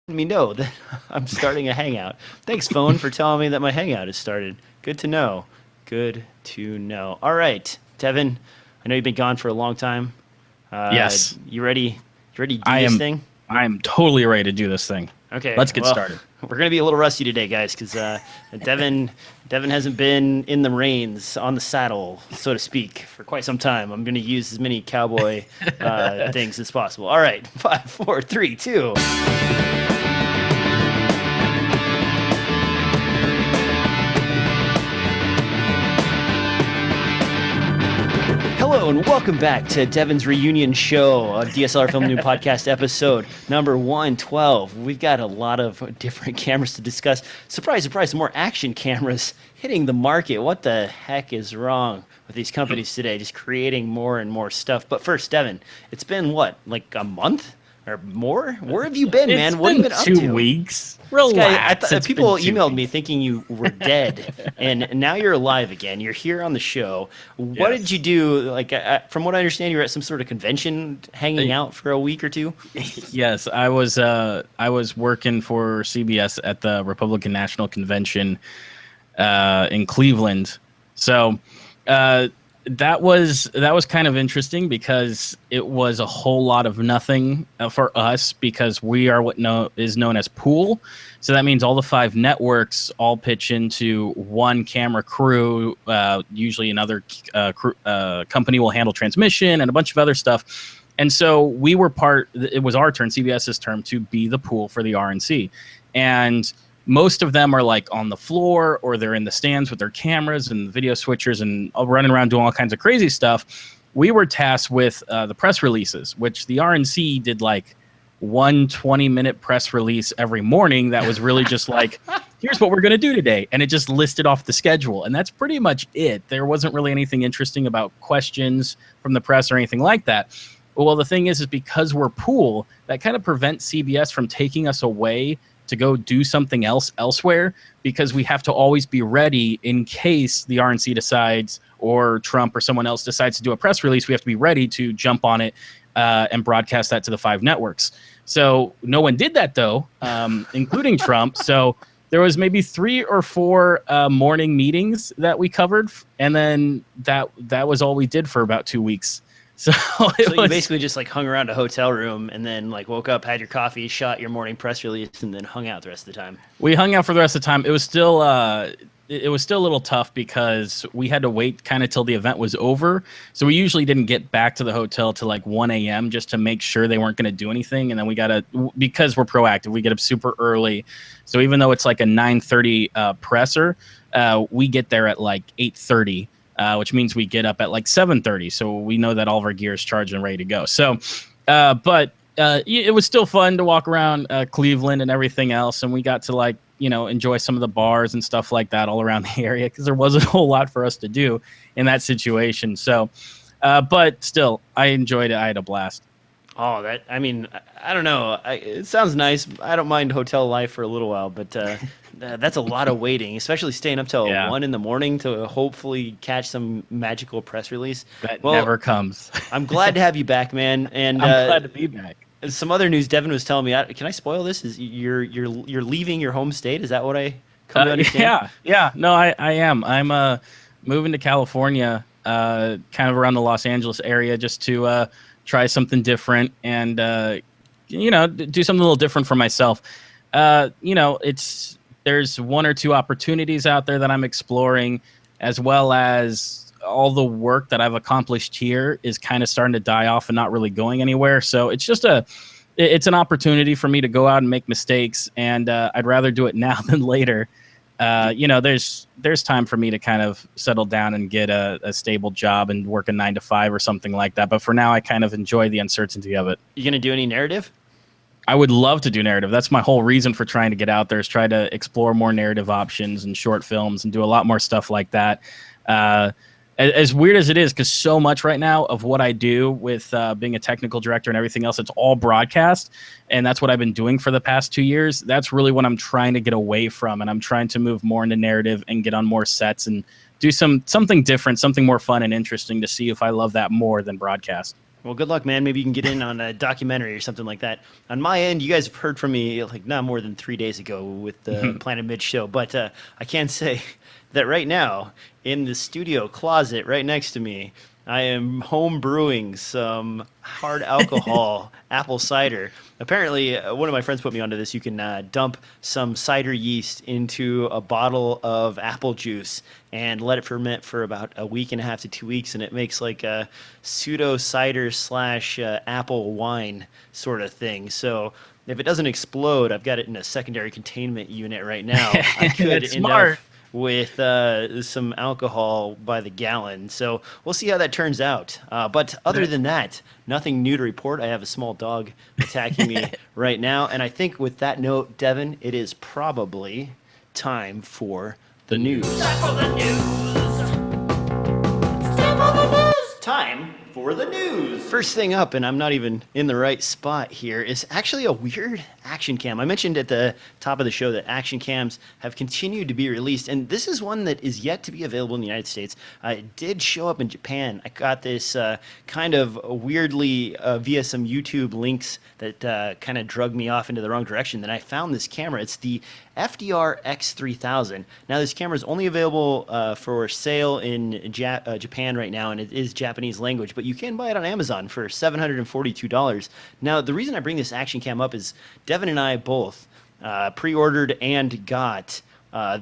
me know that I'm starting a hangout. Thanks, phone, for telling me that my hangout has started. Good to know. Good to know. All right, Devin, I know you've been gone for a long time. Yes, You ready? You ready to do I this am. thing? I am totally ready to do this thing. Okay. Let's get Well, started. we're gonna be a little rusty today, guys, because Devin, Devin hasn't been in the reins on the saddle, so to speak, for quite some time. I'm gonna use as many cowboy things as possible. All right, 5, 4, 3, 2. Hello and welcome back to Devin's Reunion Show, a DSLR Film New Podcast episode number 112. We've got a lot of different cameras to discuss. Surprise, surprise, more action cameras hitting the market. What the heck is wrong with these companies today? Just creating more and more stuff. But first, Devin, it's been what, like a month or more? Where have you been, man? What have you been up to? 2 weeks. This guy, Relax. It's people been 2 emailed me weeks. thinking you were dead, and now you're alive again. You're here on the show. What did Yes. you do? Like, from what I understand, you were at some sort of convention, hanging out for a week or two. Yes, I was working for CBS at the Republican National Convention in Cleveland. So that was kind of interesting because it was a whole lot of nothing for us because we are what is known as pool. So that means all the 5 networks all pitch into one camera crew. Usually another company will handle transmission and a bunch of other stuff. And so we were it was our turn, CBS's turn, to be the pool for the RNC. And most of them are like on the floor or they're in the stands with their cameras and video switchers and running around doing all kinds of crazy stuff. We were tasked with the press releases, which the RNC did like 1 20-minute press release every morning. That was really just like, here's what we're going to do today. And it just listed off the schedule. And that's pretty much it. There wasn't really anything interesting about questions from the press or anything like that. Well, the thing is because we're pool, that kind of prevents CBS from taking us away to go do something else elsewhere, because we have to always be ready in case the RNC decides or Trump or someone else decides to do a press release. We have to be ready to jump on it and broadcast that to the 5 networks. So no one did that, though, including Trump. So there was maybe 3 or 4 morning meetings that we covered. And then that was all we did for about 2 weeks. So You basically just like hung around a hotel room and then like woke up, had your coffee, shot your morning press release, and then hung out the rest of the time. We hung out for the rest of the time. It was still a little tough because we had to wait kind of till the event was over. So we usually didn't get back to the hotel till like 1 a.m. just to make sure they weren't going to do anything. And then because we're proactive, we get up super early. So even though it's like a 9:30 presser, we get there at like 8:30. Which means we get up at like 7:30, so we know that all of our gear is charged and ready to go. So, but it was still fun to walk around Cleveland and everything else, and we got to enjoy some of the bars and stuff like that all around the area because there wasn't a whole lot for us to do in that situation. So, but still, I enjoyed it. I had a blast. Oh, I don't know. It sounds nice. I don't mind hotel life for a little while, but that's a lot of waiting, especially staying up till 1 in the morning to hopefully catch some magical press release. That never comes. I'm glad to have you back, man. And I'm glad to be back. Some other news Devin was telling me. Can I spoil this? Is you're leaving your home state? Is that what I come to understand? Yeah. No, I am. I'm moving to California, kind of around the Los Angeles area, just to try something different and do something a little different for myself. There's 1 or 2 opportunities out there that I'm exploring, as well as all the work that I've accomplished here is kind of starting to die off and not really going anywhere. So it's just it's an opportunity for me to go out and make mistakes, and I'd rather do it now than later. There's time for me to kind of settle down and get a stable job and work a 9 to 5 or something like that. But for now, I kind of enjoy the uncertainty of it. You gonna do any narrative? I would love to do narrative. That's my whole reason for trying to get out there, is try to explore more narrative options and short films and do a lot more stuff like that. As weird as it is, because so much right now of what I do with being a technical director and everything else, it's all broadcast. And that's what I've been doing for the past 2 years. That's really what I'm trying to get away from. And I'm trying to move more into narrative and get on more sets and do something different, something more fun and interesting to see if I love that more than broadcast. Well, good luck, man. Maybe you can get in on a documentary or something like that. On my end, you guys have heard from me like not more than 3 days ago with the Planet Mid show, but I can say that right now in the studio closet right next to me, I am home brewing some hard alcohol apple cider. Apparently, one of my friends put me onto this. You can dump some cider yeast into a bottle of apple juice and let it ferment for about a week and a half to 2 weeks, and it makes like a pseudo cider slash apple wine sort of thing. So if it doesn't explode, I've got it in a secondary containment unit right now. I could end up with some alcohol by the gallon. So we'll see how that turns out. But other than that, nothing new to report. I have a small dog attacking me right now. And I think with that note, Devin, it is probably time for the news. Time for the news. Time for the news. First thing up, and I'm not even in the right spot here, is actually a weird action cam. I mentioned at the top of the show that action cams have continued to be released, and this is one that is yet to be available in the United States. It did show up in Japan. I got this kind of weirdly via some YouTube links that kind of drug me off into the wrong direction. Then I found this camera. It's the FDR X3000. Now, this camera is only available for sale in Japan right now, and it is Japanese language, but you can buy it on Amazon for $742. Now, the reason I bring this action cam up is Devin and I both pre-ordered and got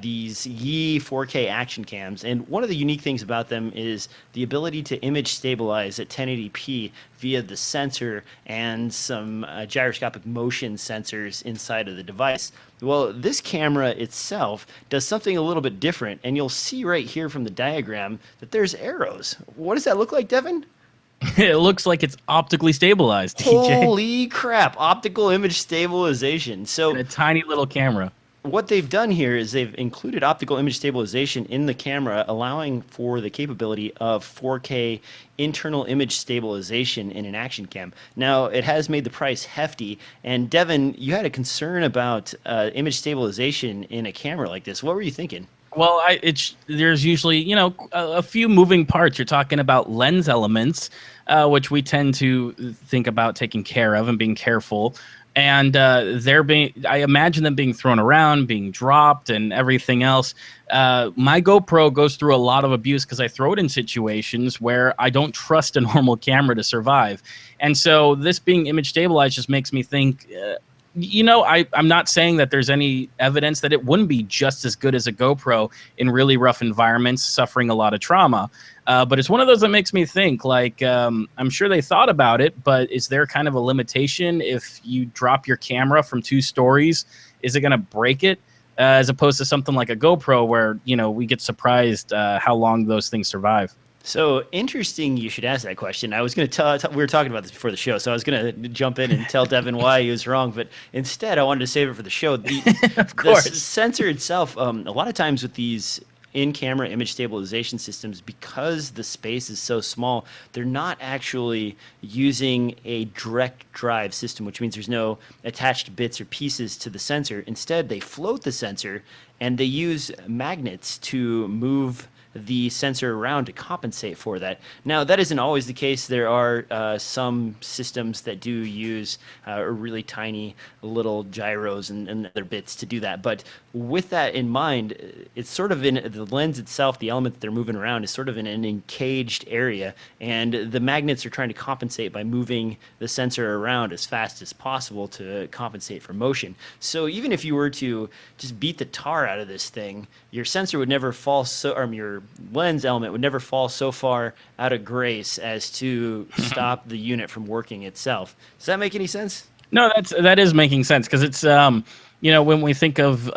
these Yi 4K action cams, and one of the unique things about them is the ability to image stabilize at 1080p via the sensor and some gyroscopic motion sensors inside of the device. Well, this camera itself does something a little bit different, and you'll see right here from the diagram that there's arrows. What does that look like, Devin? It looks like it's optically stabilized, DJ. Holy crap, optical image stabilization. So and a tiny little camera. What they've done here is they've included optical image stabilization in the camera, allowing for the capability of 4K internal image stabilization in an action cam. Now, it has made the price hefty, and Devin, you had a concern about image stabilization in a camera like this. What were you thinking? Well, there's usually, a few moving parts. You're talking about lens elements, which we tend to think about taking care of and being careful. And I imagine them being thrown around, being dropped, and everything else. My GoPro goes through a lot of abuse because I throw it in situations where I don't trust a normal camera to survive. And so this being image stabilized just makes me think, I'm not saying that there's any evidence that it wouldn't be just as good as a GoPro in really rough environments, suffering a lot of trauma. But it's one of those that makes me think, like, I'm sure they thought about it, but is there kind of a limitation if you drop your camera from 2 stories? Is it going to break it? As opposed to something like a GoPro where, we get surprised how long those things survive. So interesting you should ask that question. I was going to we were talking about this before the show, so I was going to jump in and tell Devin why he was wrong, but instead I wanted to save it for the show. Of course. The sensor itself, a lot of times with these in-camera image stabilization systems, because the space is so small, they're not actually using a direct drive system, which means there's no attached bits or pieces to the sensor. Instead, they float the sensor, and they use magnets to move the sensor around to compensate for that. Now, that isn't always the case. There are some systems that do use really tiny little gyros and other bits to do that. But with that in mind, it's sort of in the lens itself, the element that they're moving around is sort of in an encaged area, and the magnets are trying to compensate by moving the sensor around as fast as possible to compensate for motion. So even if you were to just beat the tar out of this thing, your sensor would never fall your lens element would never fall so far out of grace as to stop the unit from working itself. Does that make any sense? No, that is making sense, because it's when we think of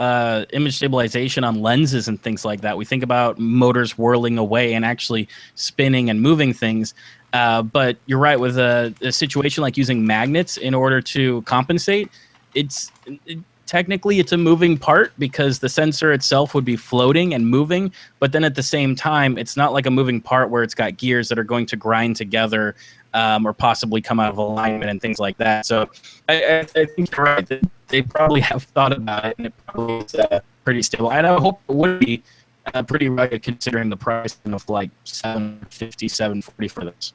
image stabilization on lenses and things like that, we think about motors whirling away and actually spinning and moving things. But you're right, with a situation like using magnets in order to compensate, technically it's a moving part because the sensor itself would be floating and moving, but then at the same time, it's not like a moving part where it's got gears that are going to grind together or possibly come out of alignment and things like that. So I think you're right. They probably have thought about it, and it probably is pretty stable. And I hope it would be pretty rugged considering the price of like $750, $740 for this.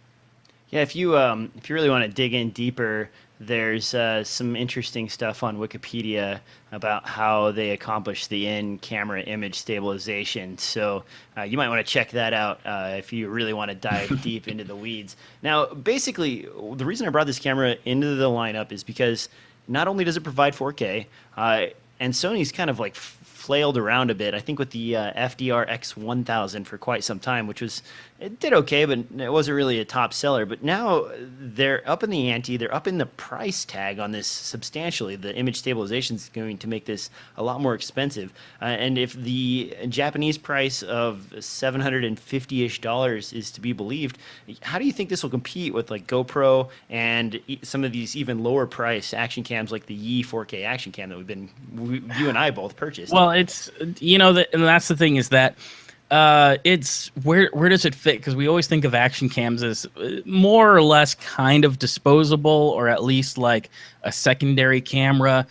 Yeah, if you really want to dig in deeper, there's some interesting stuff on Wikipedia about how they accomplish the in-camera image stabilization. So you might want to check that out if you really want to dive deep into the weeds. Now, basically, the reason I brought this camera into the lineup is because not only does it provide 4K, and Sony's kind of like flailed around a bit. I think with the FDR X1000 for quite some time, it did okay, but it wasn't really a top seller. But now they're up in the ante. They're up in the price tag on this substantially. The image stabilization is going to make this a lot more expensive. And if the Japanese price of $750-ish is to be believed, how do you think this will compete with like GoPro and some of these even lower price action cams like the Yi 4K action cam that you and I both purchased? Well, it's, and that's the thing is that it's where does it fit? Because we always think of action cams as more or less kind of disposable, or at least like a secondary camera.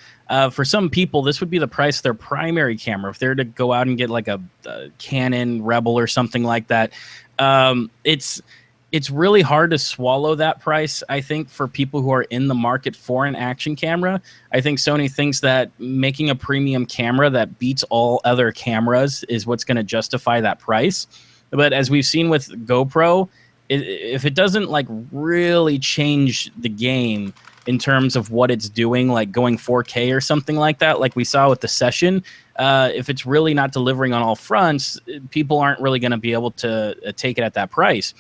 For some people, this would be the price of their primary camera. If they're to go out and get like a Canon Rebel or something like that, it's really hard to swallow that price, I think, for people who are in the market for an action camera. I think Sony thinks that making a premium camera that beats all other cameras is what's going to justify that price. But as we've seen with GoPro, if it doesn't like really change the game in terms of what it's doing, like going 4K or something like that, like we saw with the Session, if it's really not delivering on all fronts, people aren't really going to be able to take it at that price.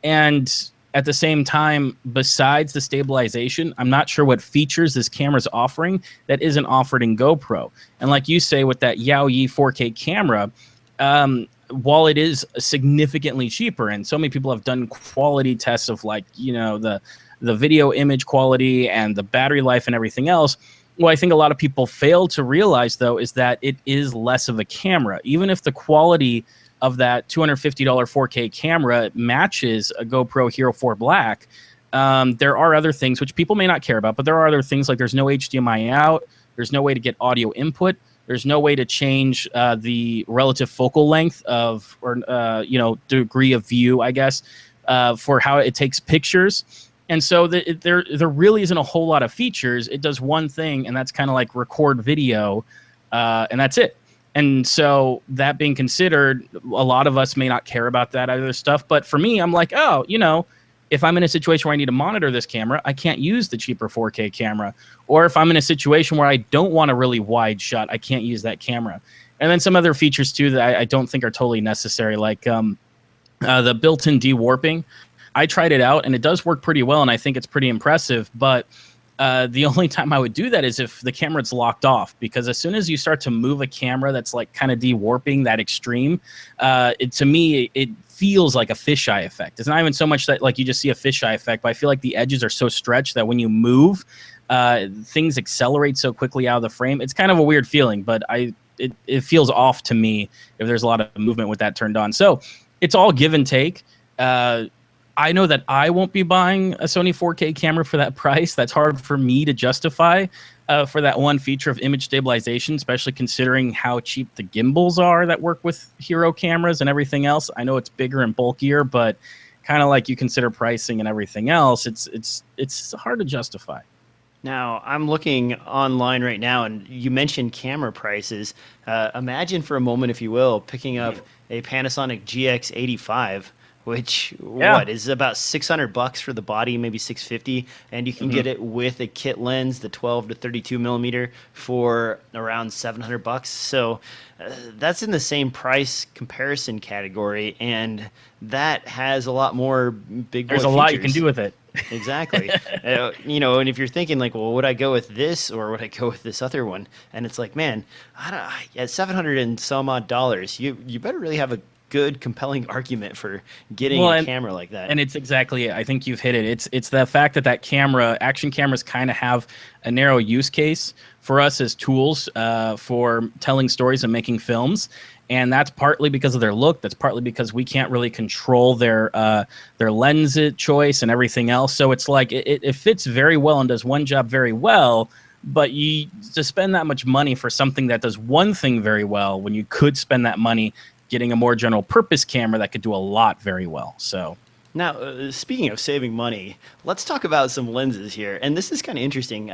And at the same time, besides the stabilization, I'm not sure what features this camera's offering that isn't offered in GoPro. And like you say, with that Yaoyi 4K camera, while it is significantly cheaper, and so many people have done quality tests of like, the video image quality and the battery life and everything else, what I think a lot of people fail to realize, though, is that it is less of a camera. Even if the quality of that $250 4K camera matches a GoPro Hero 4 Black, there are other things which people may not care about, but there are other things like there's no HDMI out, there's no way to get audio input, there's no way to change the relative focal length of, or degree of view, I guess, for how it takes pictures. And so there really isn't a whole lot of features. It does one thing, and that's kind of like record video, and that's it. And so that being considered, a lot of us may not care about that other stuff. But for me, I'm like, if I'm in a situation where I need to monitor this camera, I can't use the cheaper 4K camera. Or if I'm in a situation where I don't want a really wide shot, I can't use that camera. And then some other features, too, that I don't think are totally necessary, like the built-in de-warping. I tried it out, and it does work pretty well, and I think it's pretty impressive. But the only time I would do that is if the camera's locked off, because as soon as you start to move a camera that's like kind of de-warping that extreme, to me, it feels like a fisheye effect. It's not even so much that like you just see a fisheye effect, but I feel like the edges are so stretched that when you move, things accelerate so quickly out of the frame. It's kind of a weird feeling, but it feels off to me if there's a lot of movement with that turned on. So it's all give and take. I know that I won't be buying a Sony 4K camera for that price. That's hard for me to justify for that one feature of image stabilization, especially considering how cheap the gimbals are that work with Hero cameras and everything else. I know it's bigger and bulkier, but kind of like you consider pricing and everything else, it's hard to justify. Now, I'm looking online right now, and you mentioned camera prices. Imagine for a moment, if you will, picking up a Panasonic GX85, which is about $600 for the body, maybe $650, and you can get it with a kit lens, the 12 to 32 millimeter, for around $700. So that's in the same price comparison category, and that has a lot more big boy There's a lot you can do with it. Exactly. And if you're thinking like, well, would I go with this or would I go with this other one? And it's like, man, at $700 and some odd dollars, you better really have a good, compelling argument for getting a camera like that. And it's exactly it. I think you've hit it. It's the fact that camera, action cameras kind of have a narrow use case for us as tools for telling stories and making films. And that's partly because of their look. That's partly because we can't really control their lens choice and everything else. So it's like it fits very well and does one job very well. But to spend that much money for something that does one thing very well, when you could spend that money getting a more general purpose camera that could do a lot very well. So Now, speaking of saving money, let's talk about some lenses here. And this is kind of interesting.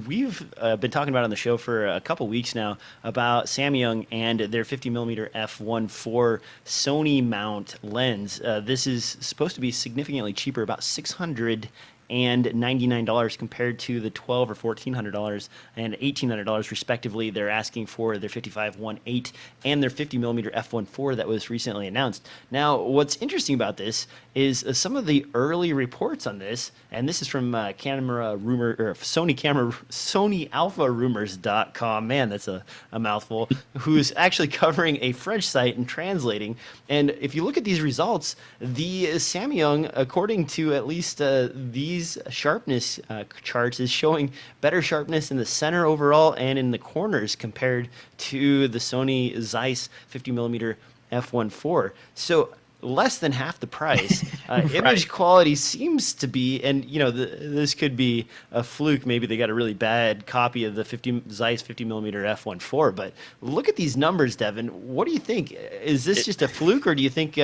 We've been talking about on the show for a couple weeks now about Samyang and their 50mm f1.4 Sony mount lens. This is supposed to be significantly cheaper, about $699 compared to the $1,200 or $1,400 and $1,800 respectively. They're asking for their 55-1.8 and their 50mm f1.4 that was recently announced. Now, what's interesting about this is some of the early reports on this, and this is from camera rumor or SonyAlphaRumors.com. Man, that's a mouthful. Who's actually covering a French site and translating. And if you look at these results, the Samyang, according to at least these sharpness charts, is showing better sharpness in the center overall and in the corners compared to the Sony Zeiss 50mm f1.4. So less than half the price. Right. Image quality seems to be, and this could be a fluke. Maybe they got a really bad copy of the Zeiss 50mm f1.4. But look at these numbers, Devin. What do you think? Is this just a fluke, or do you think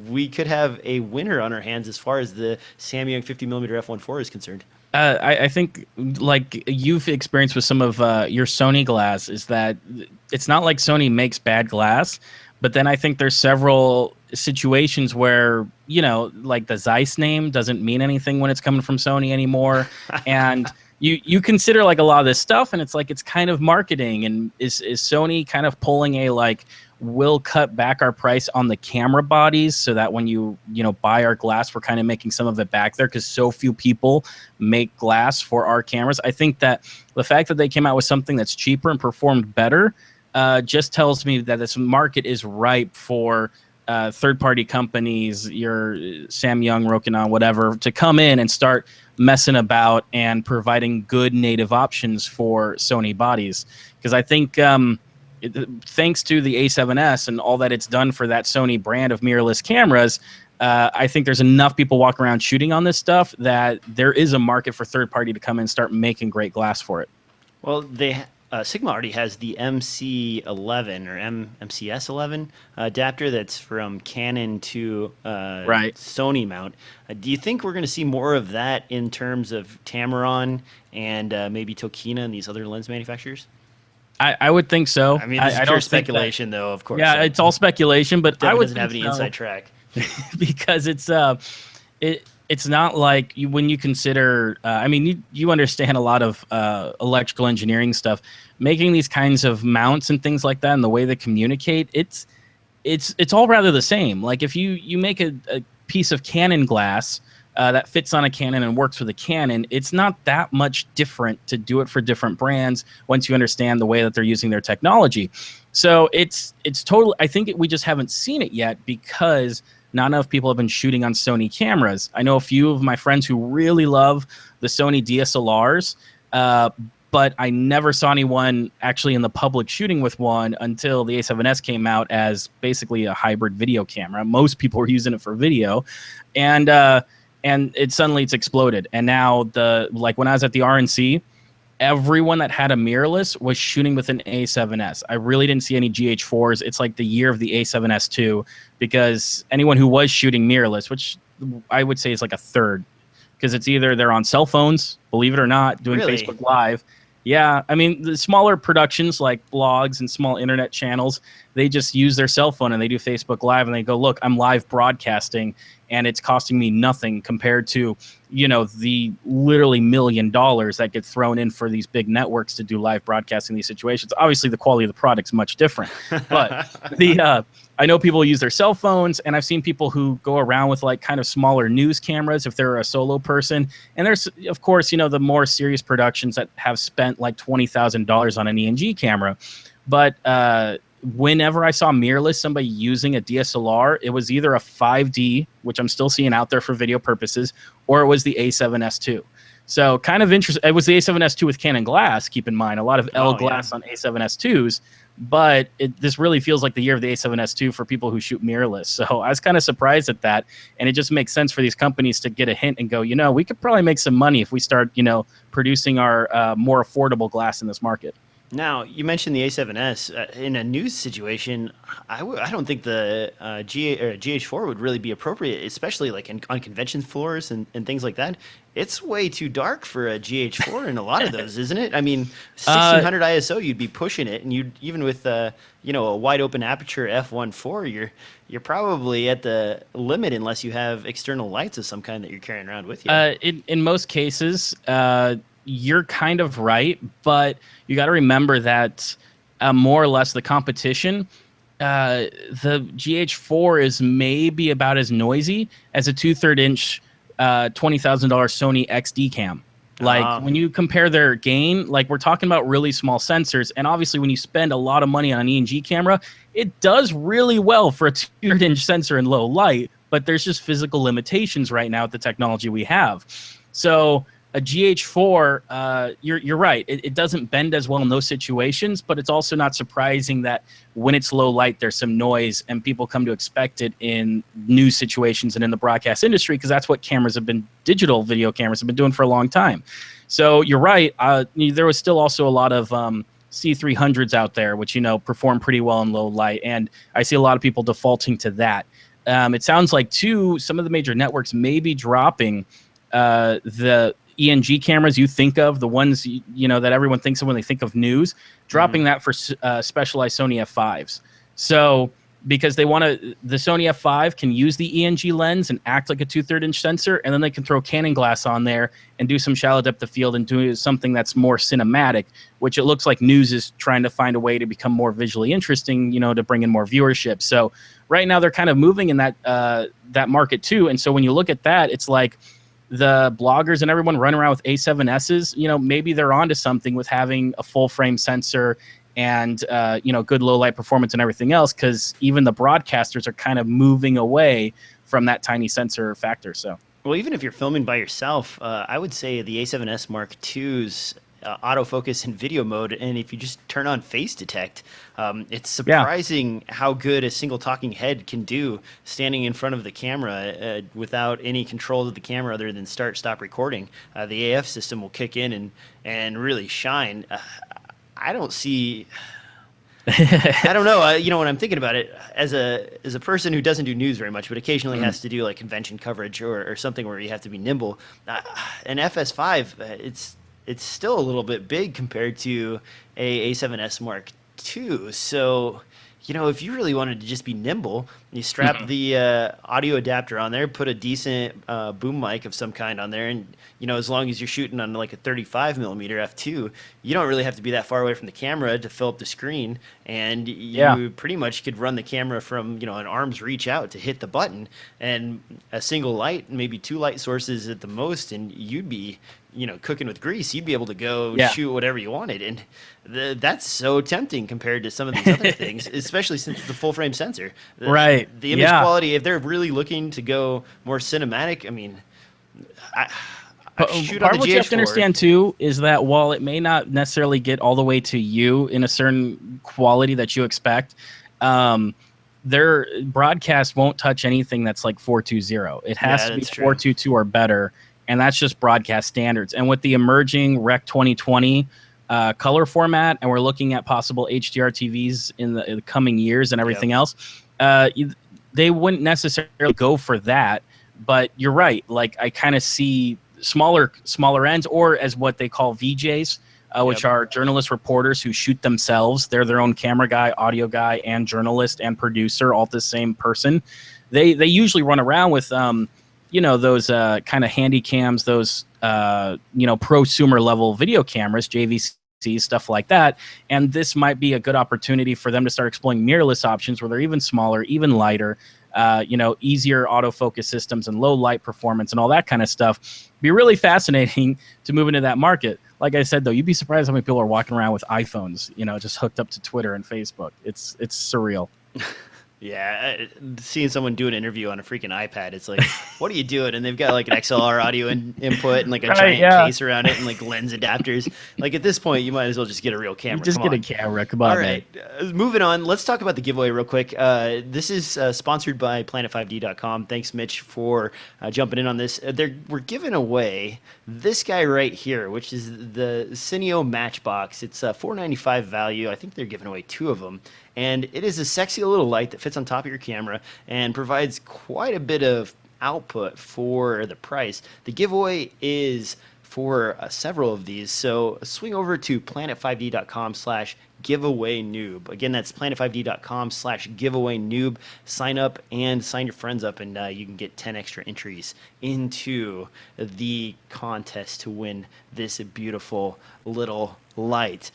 we could have a winner on our hands as far as the Samyang 50mm f1.4 is concerned? I think, like you've experienced with some of your Sony glass, is that it's not like Sony makes bad glass, but then I think there's several situations where, like the Zeiss name doesn't mean anything when it's coming from Sony anymore. And you consider like a lot of this stuff, and it's like it's kind of marketing. And is Sony kind of pulling a like, we'll cut back our price on the camera bodies so that when you buy our glass, we're kind of making some of it back there because so few people make glass for our cameras. I think that the fact that they came out with something that's cheaper and performed better just tells me that this market is ripe for third-party companies, your Samyang, Rokinon, whatever, to come in and start messing about and providing good native options for Sony bodies. Because I think thanks to the A7S and all that it's done for that Sony brand of mirrorless cameras, I think there's enough people walking around shooting on this stuff that there is a market for third-party to come in and start making great glass for it. Well, Sigma already has the MC11 or MCS11 adapter that's from Canon to Sony mount. Do you think we're going to see more of that in terms of Tamron and maybe Tokina and these other lens manufacturers? I would think so. I mean, it's pure speculation, though, of course. Yeah, so it's all speculation, but I would doesn't have any inside track because it's not like when you consider, you understand a lot of electrical engineering stuff, making these kinds of mounts and things like that and the way they communicate, it's all rather the same. Like if you make a piece of Canon glass that fits on a Canon and works with a Canon, it's not that much different to do it for different brands once you understand the way that they're using their technology. So it's totally, I think we just haven't seen it yet because not enough people have been shooting on Sony cameras. I know a few of my friends who really love the Sony DSLRs, but I never saw anyone actually in the public shooting with one until the A7S came out as basically a hybrid video camera. Most people were using it for video, and it's exploded. And now when I was at the RNC, everyone that had a mirrorless was shooting with an A7S. I really didn't see any GH4s. It's like the year of the A7S II, because anyone who was shooting mirrorless, which I would say is like a third, because it's either they're on cell phones, believe it or not, doing Really? Facebook Live. Yeah, I mean, the smaller productions like blogs and small internet channels, they just use their cell phone and they do Facebook Live and they go, look, I'm live broadcasting and it's costing me nothing compared to, the literally $1 million that get thrown in for these big networks to do live broadcasting in these situations. Obviously, the quality of the product's much different. But I know people use their cell phones, and I've seen people who go around with like kind of smaller news cameras if they're a solo person. And there's, of course, the more serious productions that have spent like $20,000 on an ENG camera. But whenever I saw mirrorless, somebody using a DSLR, it was either a 5D, which I'm still seeing out there for video purposes, or it was the A7S II. So kind of interesting. It was the A7S II with Canon glass, keep in mind. A lot of L glass on A7S IIs, but this really feels like the year of the A7S II for people who shoot mirrorless. So I was kind of surprised at that, and it just makes sense for these companies to get a hint and go, we could probably make some money if we start, producing our more affordable glass in this market. Now, you mentioned the A7S. In a news situation, I don't think the GH4 would really be appropriate, especially like on convention floors and things like that. It's way too dark for a GH4 in a lot of those, isn't it? I mean, Uh, 1600 ISO, you'd be pushing it, and you'd even with a wide open aperture f1.4, you're probably at the limit unless you have external lights of some kind that you're carrying around with you. in most cases, you're kind of right, but you got to remember that more or less the competition, the GH4 is maybe about as noisy as a 2/3 inch $20,000 Sony XD cam. Like when you compare their gain, like we're talking about really small sensors, and obviously when you spend a lot of money on an ENG camera, it does really well for a 2/3 inch sensor in low light, but there's just physical limitations right now with the technology we have. So a GH4, you're right. It doesn't bend as well in those situations, but it's also not surprising that when it's low light, there's some noise, and people come to expect it in news situations and in the broadcast industry, because that's what digital video cameras have been doing for a long time. So you're right. There was still also a lot of C300s out there, which, perform pretty well in low light, and I see a lot of people defaulting to that. It sounds like, too, some of the major networks may be dropping the ENG cameras you think of, the ones that everyone thinks of when they think of news, dropping that for specialized Sony F5s. So because they want to, the Sony F5 can use the ENG lens and act like a 2/3 inch sensor, and then they can throw Canon glass on there and do some shallow depth of field and do something that's more cinematic, which it looks like news is trying to find a way to become more visually interesting, to bring in more viewership. So right now they're kind of moving in that market too. And so when you look at that, it's like, the bloggers and everyone running around with A7Ss, maybe they're onto something with having a full frame sensor and, good low light performance and everything else, because even the broadcasters are kind of moving away from that tiny sensor factor. So, well, even if you're filming by yourself, I would say the A7S Mark II's autofocus in video mode, and if you just turn on face detect, it's surprising how good a single talking head can do standing in front of the camera without any control of the camera other than stop recording. The AF system will kick in and really shine. I don't see. I don't know. When I'm thinking about it, as a person who doesn't do news very much, but occasionally has to do like convention coverage or something where you have to be nimble, an FS5, it's still a little bit big compared to a A7S Mark II. So, if you really wanted to just be nimble, you strap the audio adapter on there, put a decent boom mic of some kind on there, and, as long as you're shooting on like a 35 millimeter f2, you don't really have to be that far away from the camera to fill up the screen, and you pretty much could run the camera from, an arm's reach out to hit the button, and a single light, maybe two light sources at the most, and you'd be cooking with grease. You'd be able to go shoot whatever you wanted. And that's so tempting compared to some of these other things, especially since it's the full frame sensor. Right. The image quality, if they're really looking to go more cinematic, I mean, I shoot on the GH4. What you have to understand too is that while it may not necessarily get all the way to you in a certain quality that you expect, their broadcast won't touch anything that's like 420. It has to be 422 or better. And that's just broadcast standards. And with the emerging Rec 2020 color format, and we're looking at possible HDR TVs in the coming years and everything else, they wouldn't necessarily go for that. But you're right. Like, I kind of see smaller ends, or as what they call VJs, which are journalist reporters who shoot themselves. They're their own camera guy, audio guy, and journalist and producer, all the same person. They usually run around with those kind of handy cams, those, prosumer level video cameras, JVC, stuff like that. And this might be a good opportunity for them to start exploring mirrorless options where they're even smaller, even lighter, easier autofocus systems and low light performance and all that kind of stuff. Be really fascinating to move into that market. Like I said, though, you'd be surprised how many people are walking around with iPhones, just hooked up to Twitter and Facebook. It's surreal. Yeah, seeing someone do an interview on a freaking iPad, it's like, what are you doing? And they've got like an XLR audio input and like a Right, giant yeah. case around it and like lens adapters. Like at this point, you might as well just get a real You camera. just Come get a on. camera. Come All on, right, moving on. Let's talk about the giveaway real quick. This is sponsored by Planet5D.com. Thanks, Mitch, for jumping in on this. We're giving away this guy right here, which is the Cineo Matchbox. It's a $4.95 value. I think they're giving away 2 of them. And it is a sexy little light that fits on top of your camera and provides quite a bit of output for the price. The giveaway is for several of these. So swing over to planet5d.com/giveaway noob. Again, that's planet5d.com/giveaway noob. Sign up and sign your friends up, and you can get 10 extra entries into the contest to win this beautiful little light.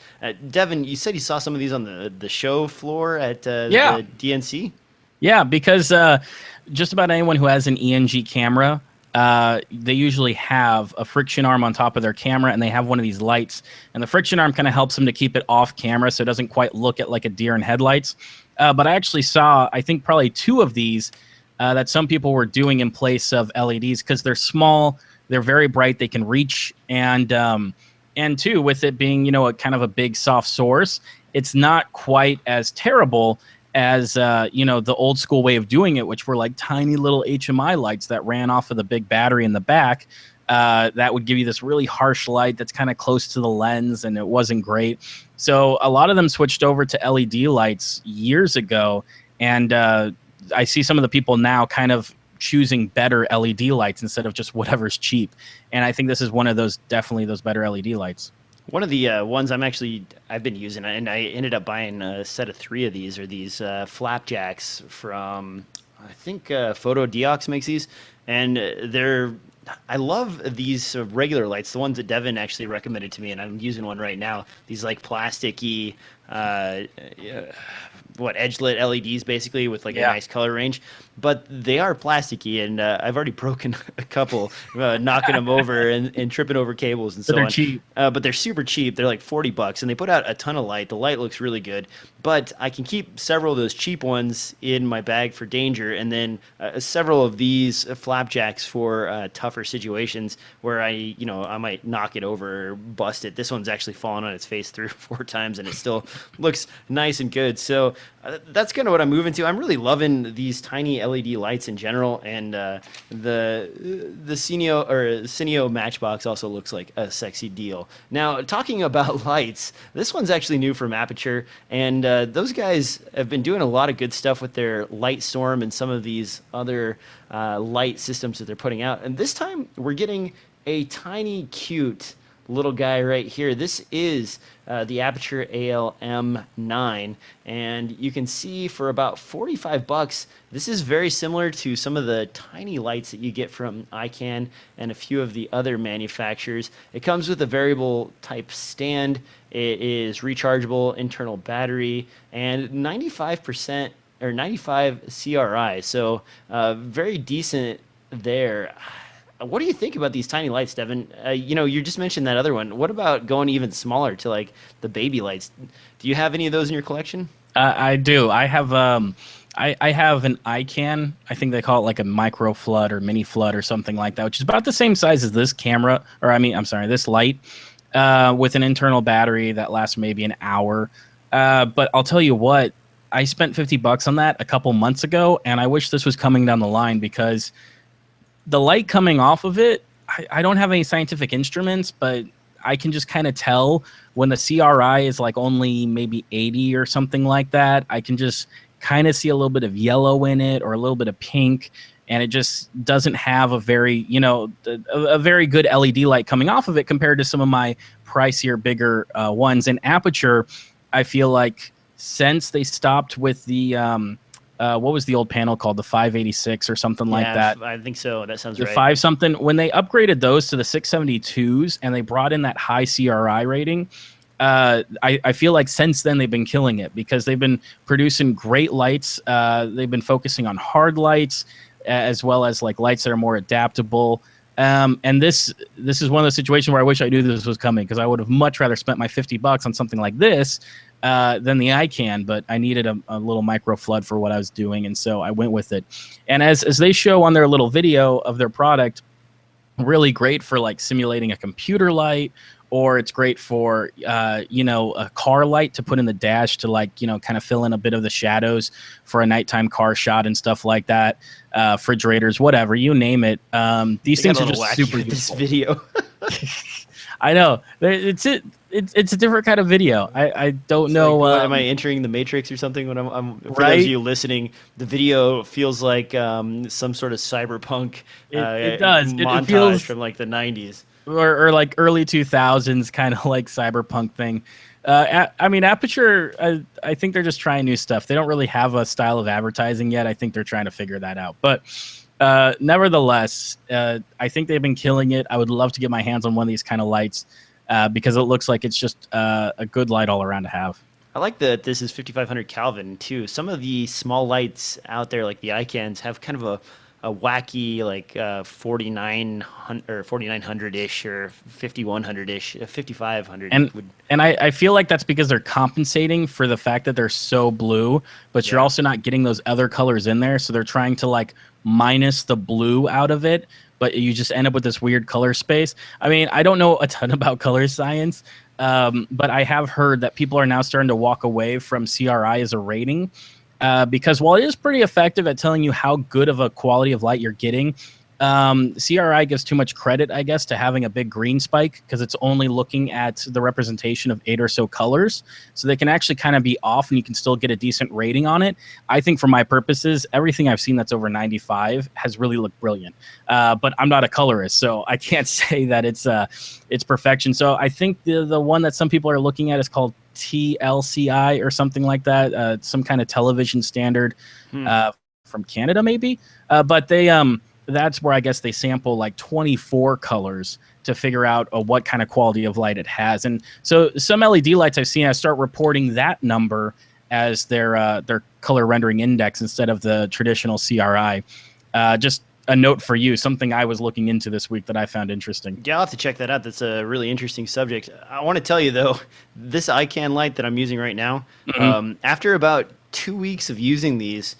Devin, you said you saw some of these on the show floor at the DNC? Yeah, because just about anyone who has an ENG camera, they usually have a friction arm on top of their camera, and they have one of these lights. And the friction arm kind of helps them to keep it off camera so it doesn't quite look at like a deer in headlights. But I actually saw, I think, probably 2 of these that some people were doing in place of LEDs because they're small, they're very bright, they can reach, and 2, with it being, a kind of a big soft source, it's not quite as terrible as the old school way of doing it, which were like tiny little HMI lights that ran off of the big battery in the back. That would give you this really harsh light that's kind of close to the lens, and it wasn't great. So a lot of them switched over to LED lights years ago, and I see some of the people now kind of choosing better LED lights instead of just whatever's cheap. And I think this is one of those, definitely those better LED lights. One of the ones I've been using, and I ended up buying a set of 3 of these, are these flapjacks from, I think Photo Diox makes these, and I love these regular lights, the ones that Devin actually recommended to me, and I'm using one right now. These like plasticky, edge lit LEDs basically with like a nice color range, but they are plasticky, and I've already broken a couple knocking them over and tripping over cables and so they're on. Cheap. But they're super cheap. They're like $40, and they put out a ton of light. The light looks really good, but I can keep several of those cheap ones in my bag for danger, and then several of these flapjacks for tougher situations where I might knock it over or bust it. This one's actually fallen on its face 3 or 4 times, and it still looks nice and good. So that's kind of what I'm moving to. I'm really loving these tiny LED lights in general, and the Cineo Matchbox also looks like a sexy deal. Now, talking about lights, this one's actually new from Aputure, and those guys have been doing a lot of good stuff with their Lightstorm and some of these other light systems that they're putting out. And this time, we're getting a tiny, cute little guy right here. This is the Aputure AL-M9, and you can see for about $45, this is very similar to some of the tiny lights that you get from iCan and a few of the other manufacturers. It comes with a variable type stand. It is rechargeable internal battery and 95% or 95 CRI, so very decent there. What do you think about these tiny lights, Devin? You just mentioned that other one. What about going even smaller to like the baby lights? Do you have any of those in your collection? I do. I have I have an iCan. I think they call it like a micro flood or mini flood or something like that, which is about the same size as this camera, or this light, with an internal battery that lasts maybe an hour. But I'll tell you what, I spent $50 on that a couple months ago, and I wish this was coming down the line because the light coming off of it, I don't have any scientific instruments, but I can just kind of tell when the CRI is like only maybe 80 or something like that. I can just kind of see a little bit of yellow in it or a little bit of pink, and it just doesn't have a very, a very good LED light coming off of it compared to some of my pricier, bigger ones. And Aputure, I feel like since they stopped with the what was the old panel called? The 586 or something like that. I think so. That sounds the right. The 5 something. When they upgraded those to the 672s and they brought in that high CRI rating, I feel like since then they've been killing it because they've been producing great lights. They've been focusing on hard lights as well as like lights that are more adaptable. And this is one of those situations where I wish I knew this was coming because I would have much rather spent my $50 on something like this. than the iCan, but I needed a little micro flood for what I was doing, and so I went with it. And as they show on their little video of their product, really great for like simulating a computer light, or it's great for a car light to put in the dash to like kind of fill in a bit of the shadows for a nighttime car shot and stuff like that. Refrigerators, whatever, you name it. These things are just super useful. This video. I know it's a different kind of video. I don't know. What, am I entering the Matrix or something? When I'm for right? those of you listening, the video feels like some sort of cyberpunk. It does. Montage it feels from like the 90s. Or like early 2000s kind of like cyberpunk thing. I mean, Aputure, I think they're just trying new stuff. They don't really have a style of advertising yet. I think they're trying to figure that out. But nevertheless, I think they've been killing it. I would love to get my hands on one of these kind of lights because it looks like it's just a good light all around to have. I like that this is 5500 Kelvin too. Some of the small lights out there, like the icans, have kind of a wacky like 4900 or 4900-ish or 5100-ish, 5500. And I feel like that's because they're compensating for the fact that they're so blue, but you're also not getting those other colors in there. So they're trying to like minus the blue out of it, but you just end up with this weird color space. I mean, I don't know a ton about color science, but I have heard that people are now starting to walk away from CRI as a rating. Because while it is pretty effective at telling you how good of a quality of light you're getting, CRI gives too much credit, I guess, to having a big green spike because it's only looking at the representation of 8 or so colors. So they can actually kind of be off and you can still get a decent rating on it. I think for my purposes, everything I've seen that's over 95 has really looked brilliant. But I'm not a colorist, so I can't say that it's perfection. So I think the one that some people are looking at is called TLCI or something like that, some kind of television standard from Canada maybe. But they that's where I guess they sample like 24 colors to figure out what kind of quality of light it has. And so some LED lights I've seen, I start reporting that number as their color rendering index instead of the traditional CRI. Just a note for you, something I was looking into this week that I found interesting. Yeah, I'll have to check that out. That's a really interesting subject. I want to tell you, though, this iCan light that I'm using right now, after about 2 weeks of using these,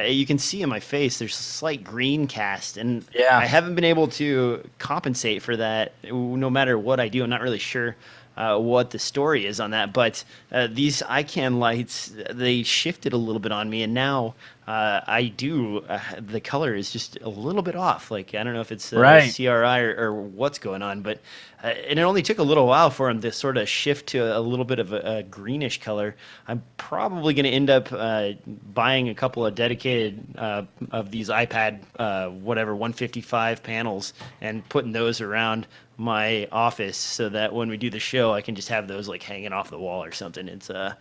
you can see in my face there's a slight green cast, and I haven't been able to compensate for that no matter what I do. I'm not really sure what the story is on that, but these iCan lights, they shifted a little bit on me, and now the color is just a little bit off. Like, I don't know if it's CRI or what's going on, but and it only took a little while for them to sort of shift to a little bit of a greenish color. I'm probably going to end up buying a couple of dedicated of these iPad 155 panels and putting those around my office so that when we do the show, I can just have those like hanging off the wall or something. It's a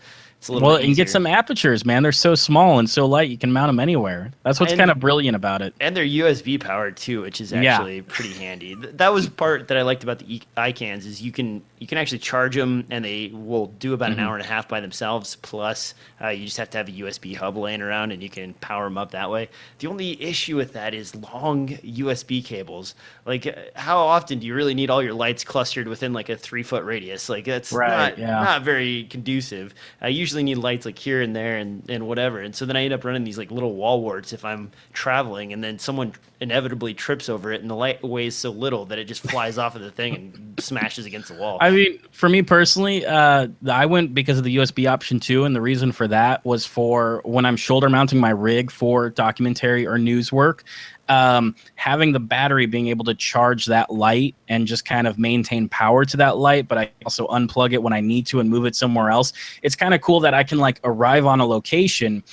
little bit easier. And get some Aputures, man. They're so small and so light, you can mount them anywhere. That's what's kind of brilliant about it. And they're USB powered too, which is actually pretty handy. That was part that I liked about the iCans is you can actually charge them and they will do about an hour and a half by themselves. Plus, you just have to have a USB hub laying around and you can power them up that way. The only issue with that is long USB cables. Like, how often do you really need all your lights clustered within like a 3-foot radius? Like, that's not very conducive. I usually need lights like here and there and whatever. And so then I end up running these like little wall warts if I'm traveling, and then someone inevitably trips over it and the light weighs so little that it just flies off of the thing and smashes against the wall. I mean, for me personally, I went because of the USB option too, and the reason for that was for when I'm shoulder mounting my rig for documentary or news work. Having the battery being able to charge that light and just kind of maintain power to that light, but I also unplug it when I need to and move it somewhere else. It's kind of cool that I can like arrive on a location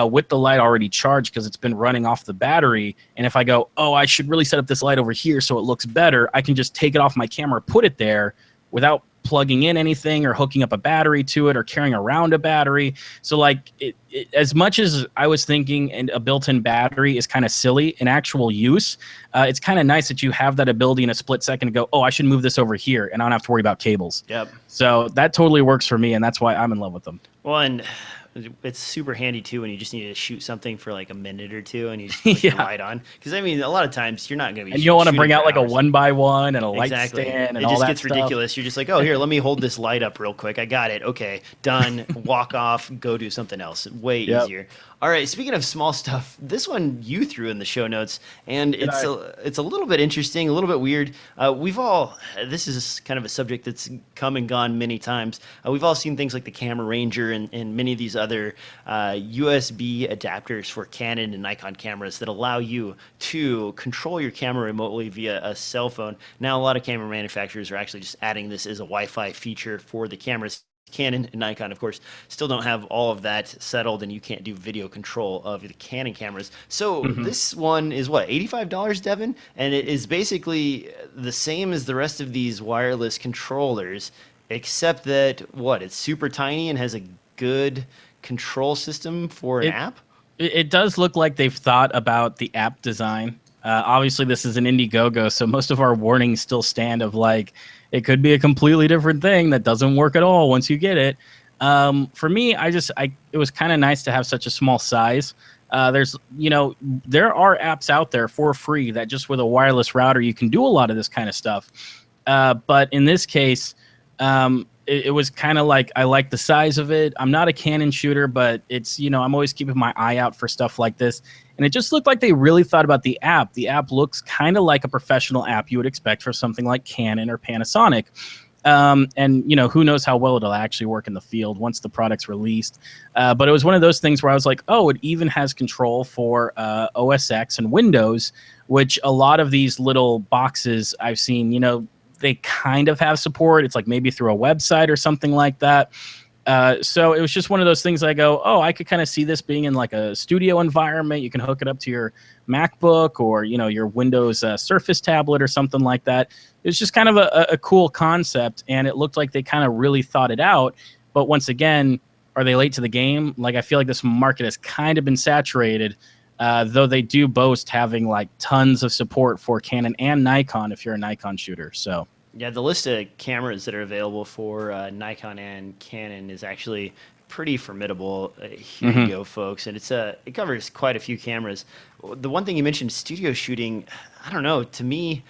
with the light already charged because it's been running off the battery. And if I go, oh, I should really set up this light over here so it looks better, I can just take it off my camera, put it there without plugging in anything or hooking up a battery to it or carrying around a battery. So like as much as I was thinking and a built-in battery is kind of silly in actual use, it's kind of nice that you have that ability in a split second to go, oh, I should move this over here and I don't have to worry about cables. Yep. So that totally works for me, and that's why I'm in love with them. Well, and it's super handy too when you just need to shoot something for like a minute or two and you just put your light on. Because I mean, a lot of times you're not going to be. And you don't want to bring out like hours. a 1x1 and a light Exactly. stand and it all just that gets stuff. ridiculous. You're just like, oh, here, let me hold this light up real quick. I got it. Okay, done. Walk off. Go do something else. Way easier. All right. Speaking of small stuff, this one you threw in the show notes, and it's a little bit interesting, a little bit weird. This is kind of a subject that's come and gone many times. We've all seen things like the Camera Ranger and many of these other USB adapters for Canon and Nikon cameras that allow you to control your camera remotely via a cell phone. Now, a lot of camera manufacturers are actually just adding this as a Wi-Fi feature for the cameras. Canon and Nikon, of course, still don't have all of that settled, and you can't do video control of the Canon cameras. So this one is what, $85, Devin? And it is basically the same as the rest of these wireless controllers, except that, it's super tiny and has a good control system for an app? It does look like they've thought about the app design. Obviously, this is an Indiegogo, so most of our warnings still stand of like, it could be a completely different thing that doesn't work at all once you get it. For me, it was kind of nice to have such a small size. There are apps out there for free that just with a wireless router, you can do a lot of this kind of stuff. But in this case, it was kind of like, I like the size of it. I'm not a Canon shooter, but it's, I'm always keeping my eye out for stuff like this. And it just looked like they really thought about the app. The app looks kind of like a professional app you would expect for something like Canon or Panasonic. And, who knows how well it'll actually work in the field once the product's released. But it was one of those things where I was like, oh, it even has control for OS X and Windows, which a lot of these little boxes I've seen, they kind of have support. It's like maybe through a website or something like that. So it was just one of those things I go, oh, I could kind of see this being in like a studio environment. You can hook it up to your MacBook or, your Windows Surface tablet or something like that. It was just kind of a cool concept, and it looked like they kind of really thought it out. But once again, are they late to the game? Like, I feel like this market has kind of been saturated, though they do boast having like tons of support for Canon and Nikon if you're a Nikon shooter. So. Yeah, the list of cameras that are available for Nikon and Canon is actually pretty formidable. Here you go, folks. And it covers quite a few cameras. The one thing you mentioned, studio shooting, I don't know, to me,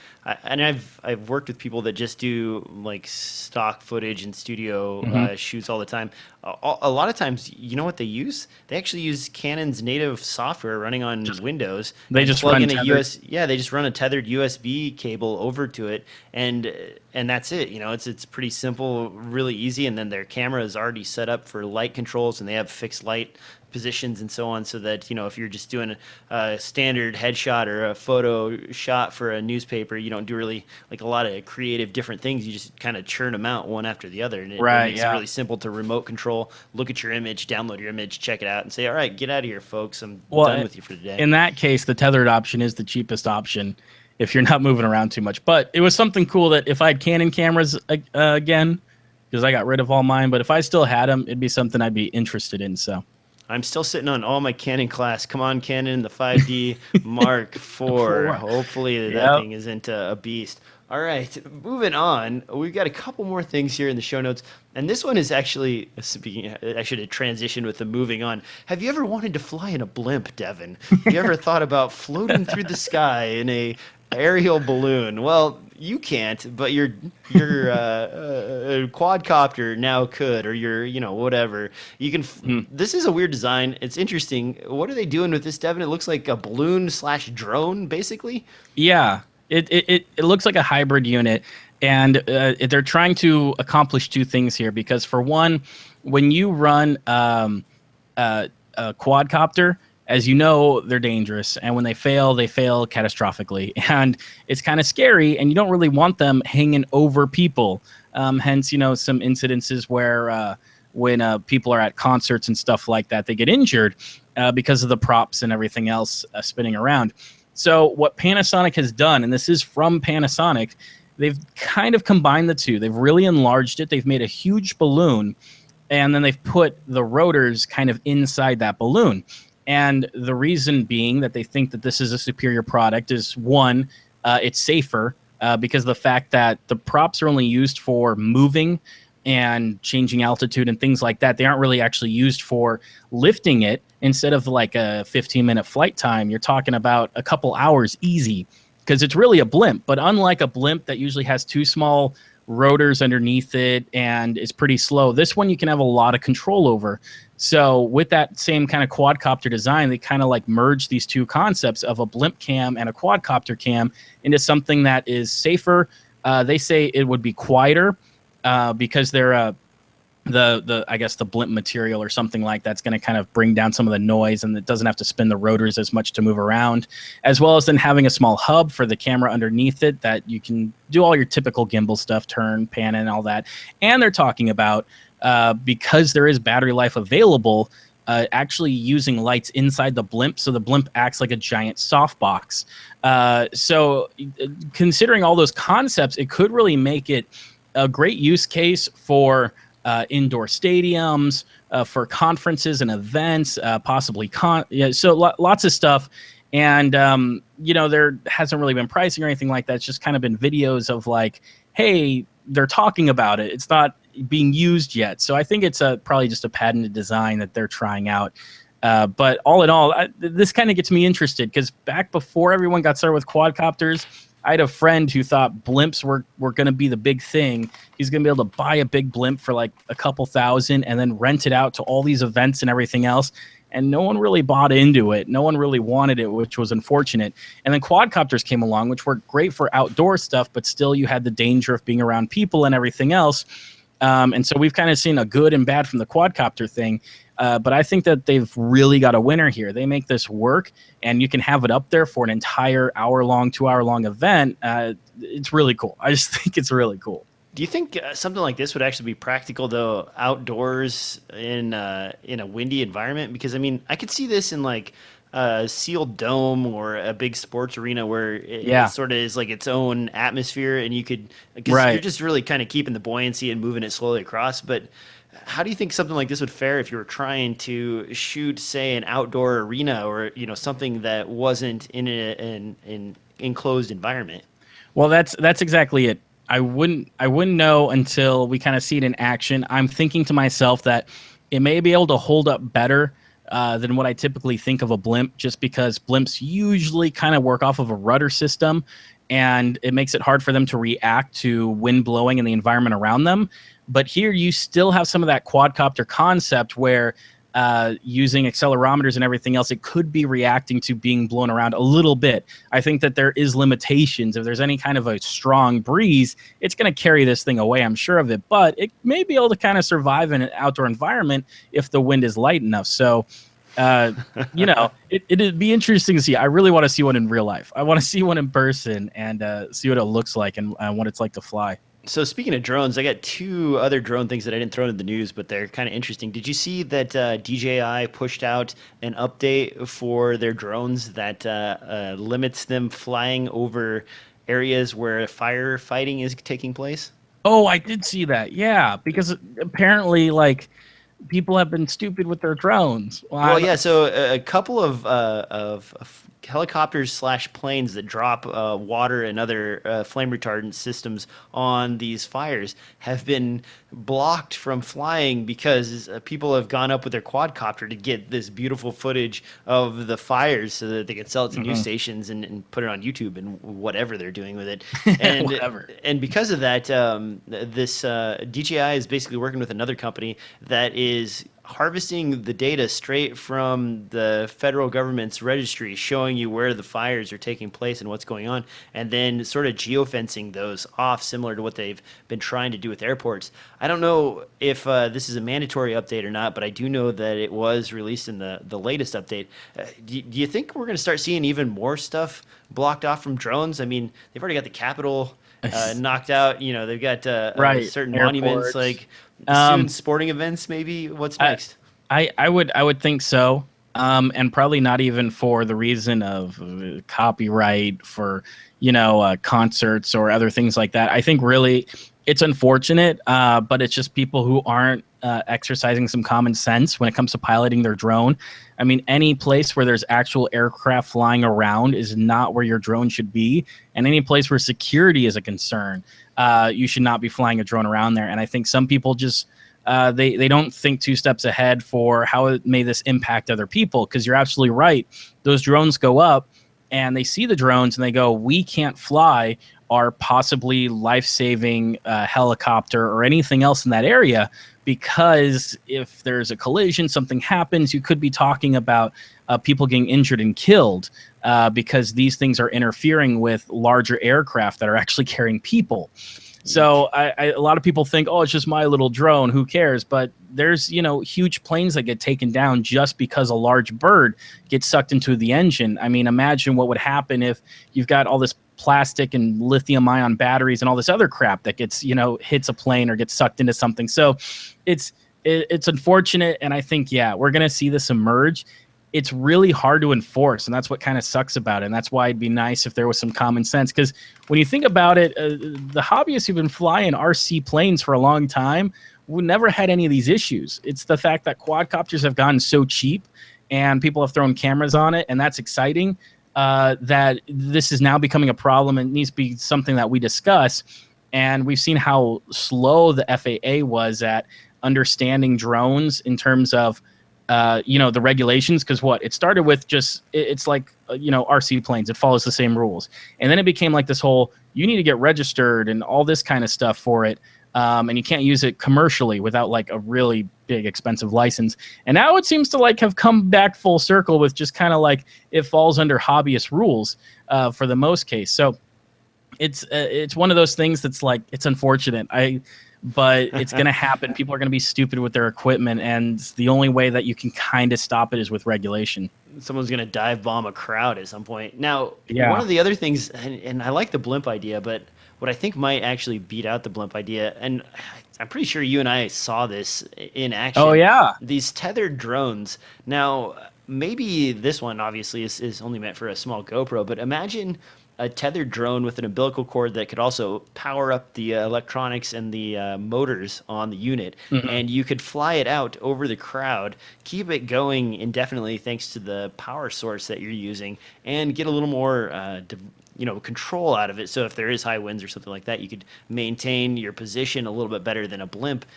and I've worked with people that just do like stock footage and studio shoots all the time. A lot of times, you know what they use? They actually use Canon's native software running on Windows. They just plug run in they just run a tethered USB cable over to it, and that's it. It's pretty simple, really easy, and then their camera is already set up for light controls, and they have fixed light positions and so on, so that if you're just doing a standard headshot or a photo shot for a newspaper, you don't do really like a lot of creative different things. You just kind of churn them out one after the other, and it makes it really simple to remote control. Look at your image, download your image, check it out, and say, all right, get out of here, folks. I'm done with you for today. In that case, the tethered option is the cheapest option if you're not moving around too much. But it was something cool that if I had Canon cameras again, because I got rid of all mine, but if I still had them, it'd be something I'd be interested in. So. I'm still sitting on all my Canon class. Come on, Canon, the 5D Mark IV. Hopefully that thing isn't a beast. All right, moving on. We've got a couple more things here in the show notes. And this one is actually, I should have transitioned with the moving on. Have you ever wanted to fly in a blimp, Devin? Have you ever thought about floating through the sky in a aerial balloon? Well, you can't, but your quadcopter now could, or your whatever. You can. This is a weird design. It's interesting. What are they doing with this, Devin? It looks like a balloon/drone, basically. Yeah, it looks like a hybrid unit, and they're trying to accomplish two things here. Because for one, when you run a quadcopter, as you know, they're dangerous, and when they fail catastrophically, and it's kind of scary, and you don't really want them hanging over people. Hence, some incidences where when people are at concerts and stuff like that, they get injured because of the props and everything else spinning around. So what Panasonic has done, and this is from Panasonic, they've kind of combined the two. They've really enlarged it. They've made a huge balloon, and then they've put the rotors kind of inside that balloon. And the reason being that they think that this is a superior product is, one, it's safer because of the fact that the props are only used for moving and changing altitude and things like that. They aren't really actually used for lifting it. Instead of like a 15-minute flight time, you're talking about a couple hours easy, because it's really a blimp. But unlike a blimp that usually has two small rotors underneath it and is pretty slow, this one you can have a lot of control over. So with that same kind of quadcopter design, they kind of like merge these two concepts of a blimp cam and a quadcopter cam into something that is safer. They say it would be quieter because they're I guess the blimp material or something like that's going to kind of bring down some of the noise, and it doesn't have to spin the rotors as much to move around, as well as then having a small hub for the camera underneath it that you can do all your typical gimbal stuff, turn, pan, and all that. And they're talking about, because there is battery life available, actually using lights inside the blimp, so the blimp acts like a giant softbox. So considering all those concepts, it could really make it a great use case for indoor stadiums, for conferences and events, possibly lots of stuff. And there hasn't really been pricing or anything like that. It's just kind of been videos of like, hey, they're talking about it. It's not being used yet. So I think it's probably just a patented design that they're trying out. But all in all, this kind of gets me interested, because back before everyone got started with quadcopters, I had a friend who thought blimps were going to be the big thing. He's going to be able to buy a big blimp for like a couple $1,000 and then rent it out to all these events and everything else. And no one really bought into it. No one really wanted it, which was unfortunate. And then quadcopters came along, which were great for outdoor stuff, but still you had the danger of being around people and everything else. And so we've kind of seen a good and bad from the quadcopter thing. But I think that they've really got a winner here. They make this work, and you can have it up there for an entire hour-long, 2-hour-long event. It's really cool. I just think it's really cool. Do you think something like this would actually be practical, though, outdoors in a windy environment? Because, I mean, I could see this in like a sealed dome or a big sports arena where it sort of is like its own atmosphere, and you could, because you're just really kind of keeping the buoyancy and moving it slowly across. But how do you think something like this would fare if you were trying to shoot, say, an outdoor arena or something that wasn't in an enclosed environment? Well, that's exactly it. I wouldn't know until we kind of see it in action. I'm thinking to myself that it may be able to hold up better than what I typically think of a blimp, just because blimps usually kind of work off of a rudder system, and it makes it hard for them to react to wind blowing and the environment around them. But here you still have some of that quadcopter concept where using accelerometers and everything else, it could be reacting to being blown around a little bit. I think that there is limitations. If there's any kind of a strong breeze, it's going to carry this thing away, I'm sure of it. But it may be able to kind of survive in an outdoor environment if the wind is light enough. So, it'd be interesting to see. I really want to see one in real life. I want to see one in person and see what it looks like and what it's like to fly. So speaking of drones, I got two other drone things that I didn't throw into the news, but they're kind of interesting. Did you see that DJI pushed out an update for their drones that limits them flying over areas where firefighting is taking place? Oh, I did see that. Yeah, because apparently, like, people have been stupid with their drones. Well, yeah. So a couple of helicopters / planes that drop water and other flame retardant systems on these fires have been blocked from flying because people have gone up with their quadcopter to get this beautiful footage of the fires so that they can sell it to news stations and put it on YouTube and whatever they're doing with it. And and because of that, this DJI is basically working with another company that is harvesting the data straight from the federal government's registry, showing you where the fires are taking place and what's going on, and then sort of geofencing those off, similar to what they've been trying to do with airports. I don't know if this is a mandatory update or not, but I do know that it was released in the latest update. Do you think we're going to start seeing even more stuff blocked off from drones? I mean, they've already got the Capitol knocked out. They've got certain airports, monuments, like soon sporting events. Maybe what's next? I would think so, and probably not even for the reason of copyright for concerts or other things like that. I think really It's unfortunate, but it's just people who aren't exercising some common sense when it comes to piloting their drone. I mean, any place where there's actual aircraft flying around is not where your drone should be. And any place where security is a concern, you should not be flying a drone around there. And I think some people just, they don't think 2 steps ahead for how may this impact other people. Because you're absolutely right. Those drones go up and they see the drones and they go, we can't fly our possibly life-saving helicopter or anything else in that area, because if there's a collision, something happens, you could be talking about people getting injured and killed because these things are interfering with larger aircraft that are actually carrying people. So a lot of people think, oh, it's just my little drone, who cares? But there's, huge planes that get taken down just because a large bird gets sucked into the engine. I mean, imagine what would happen if you've got all this plastic and lithium ion batteries and all this other crap that gets, hits a plane or gets sucked into something. So it's unfortunate. And I think, we're going to see this emerge. It's really hard to enforce, and that's what kind of sucks about it. And that's why it'd be nice if there was some common sense. Because when you think about it, the hobbyists who've been flying RC planes for a long time, we never had any of these issues. It's the fact that quadcopters have gotten so cheap and people have thrown cameras on it, and that's exciting, that this is now becoming a problem and needs to be something that we discuss. And we've seen how slow the FAA was at understanding drones in terms of the regulations, because it started with just, it's like, RC planes, it follows the same rules. And then it became like this whole, you need to get registered and all this kind of stuff for it. And you can't use it commercially without like a really big expensive license. And now it seems to like have come back full circle with just kind of like, it falls under hobbyist rules for the most case. So it's one of those things that's like, it's unfortunate. But it's going to happen. People are going to be stupid with their equipment, and the only way that you can kind of stop it is with regulation. Someone's going to dive bomb a crowd at some point. Now, one of the other things, and I like the blimp idea, but what I think might actually beat out the blimp idea, and I'm pretty sure you and I saw this in action. Oh, yeah. These tethered drones. Now, maybe this one obviously is only meant for a small GoPro, but imagine a tethered drone with an umbilical cord that could also power up the electronics and the motors on the unit. Mm-hmm. And you could fly it out over the crowd, keep it going indefinitely thanks to the power source that you're using, and get a little more control out of it. So if there is high winds or something like that, you could maintain your position a little bit better than a blimp.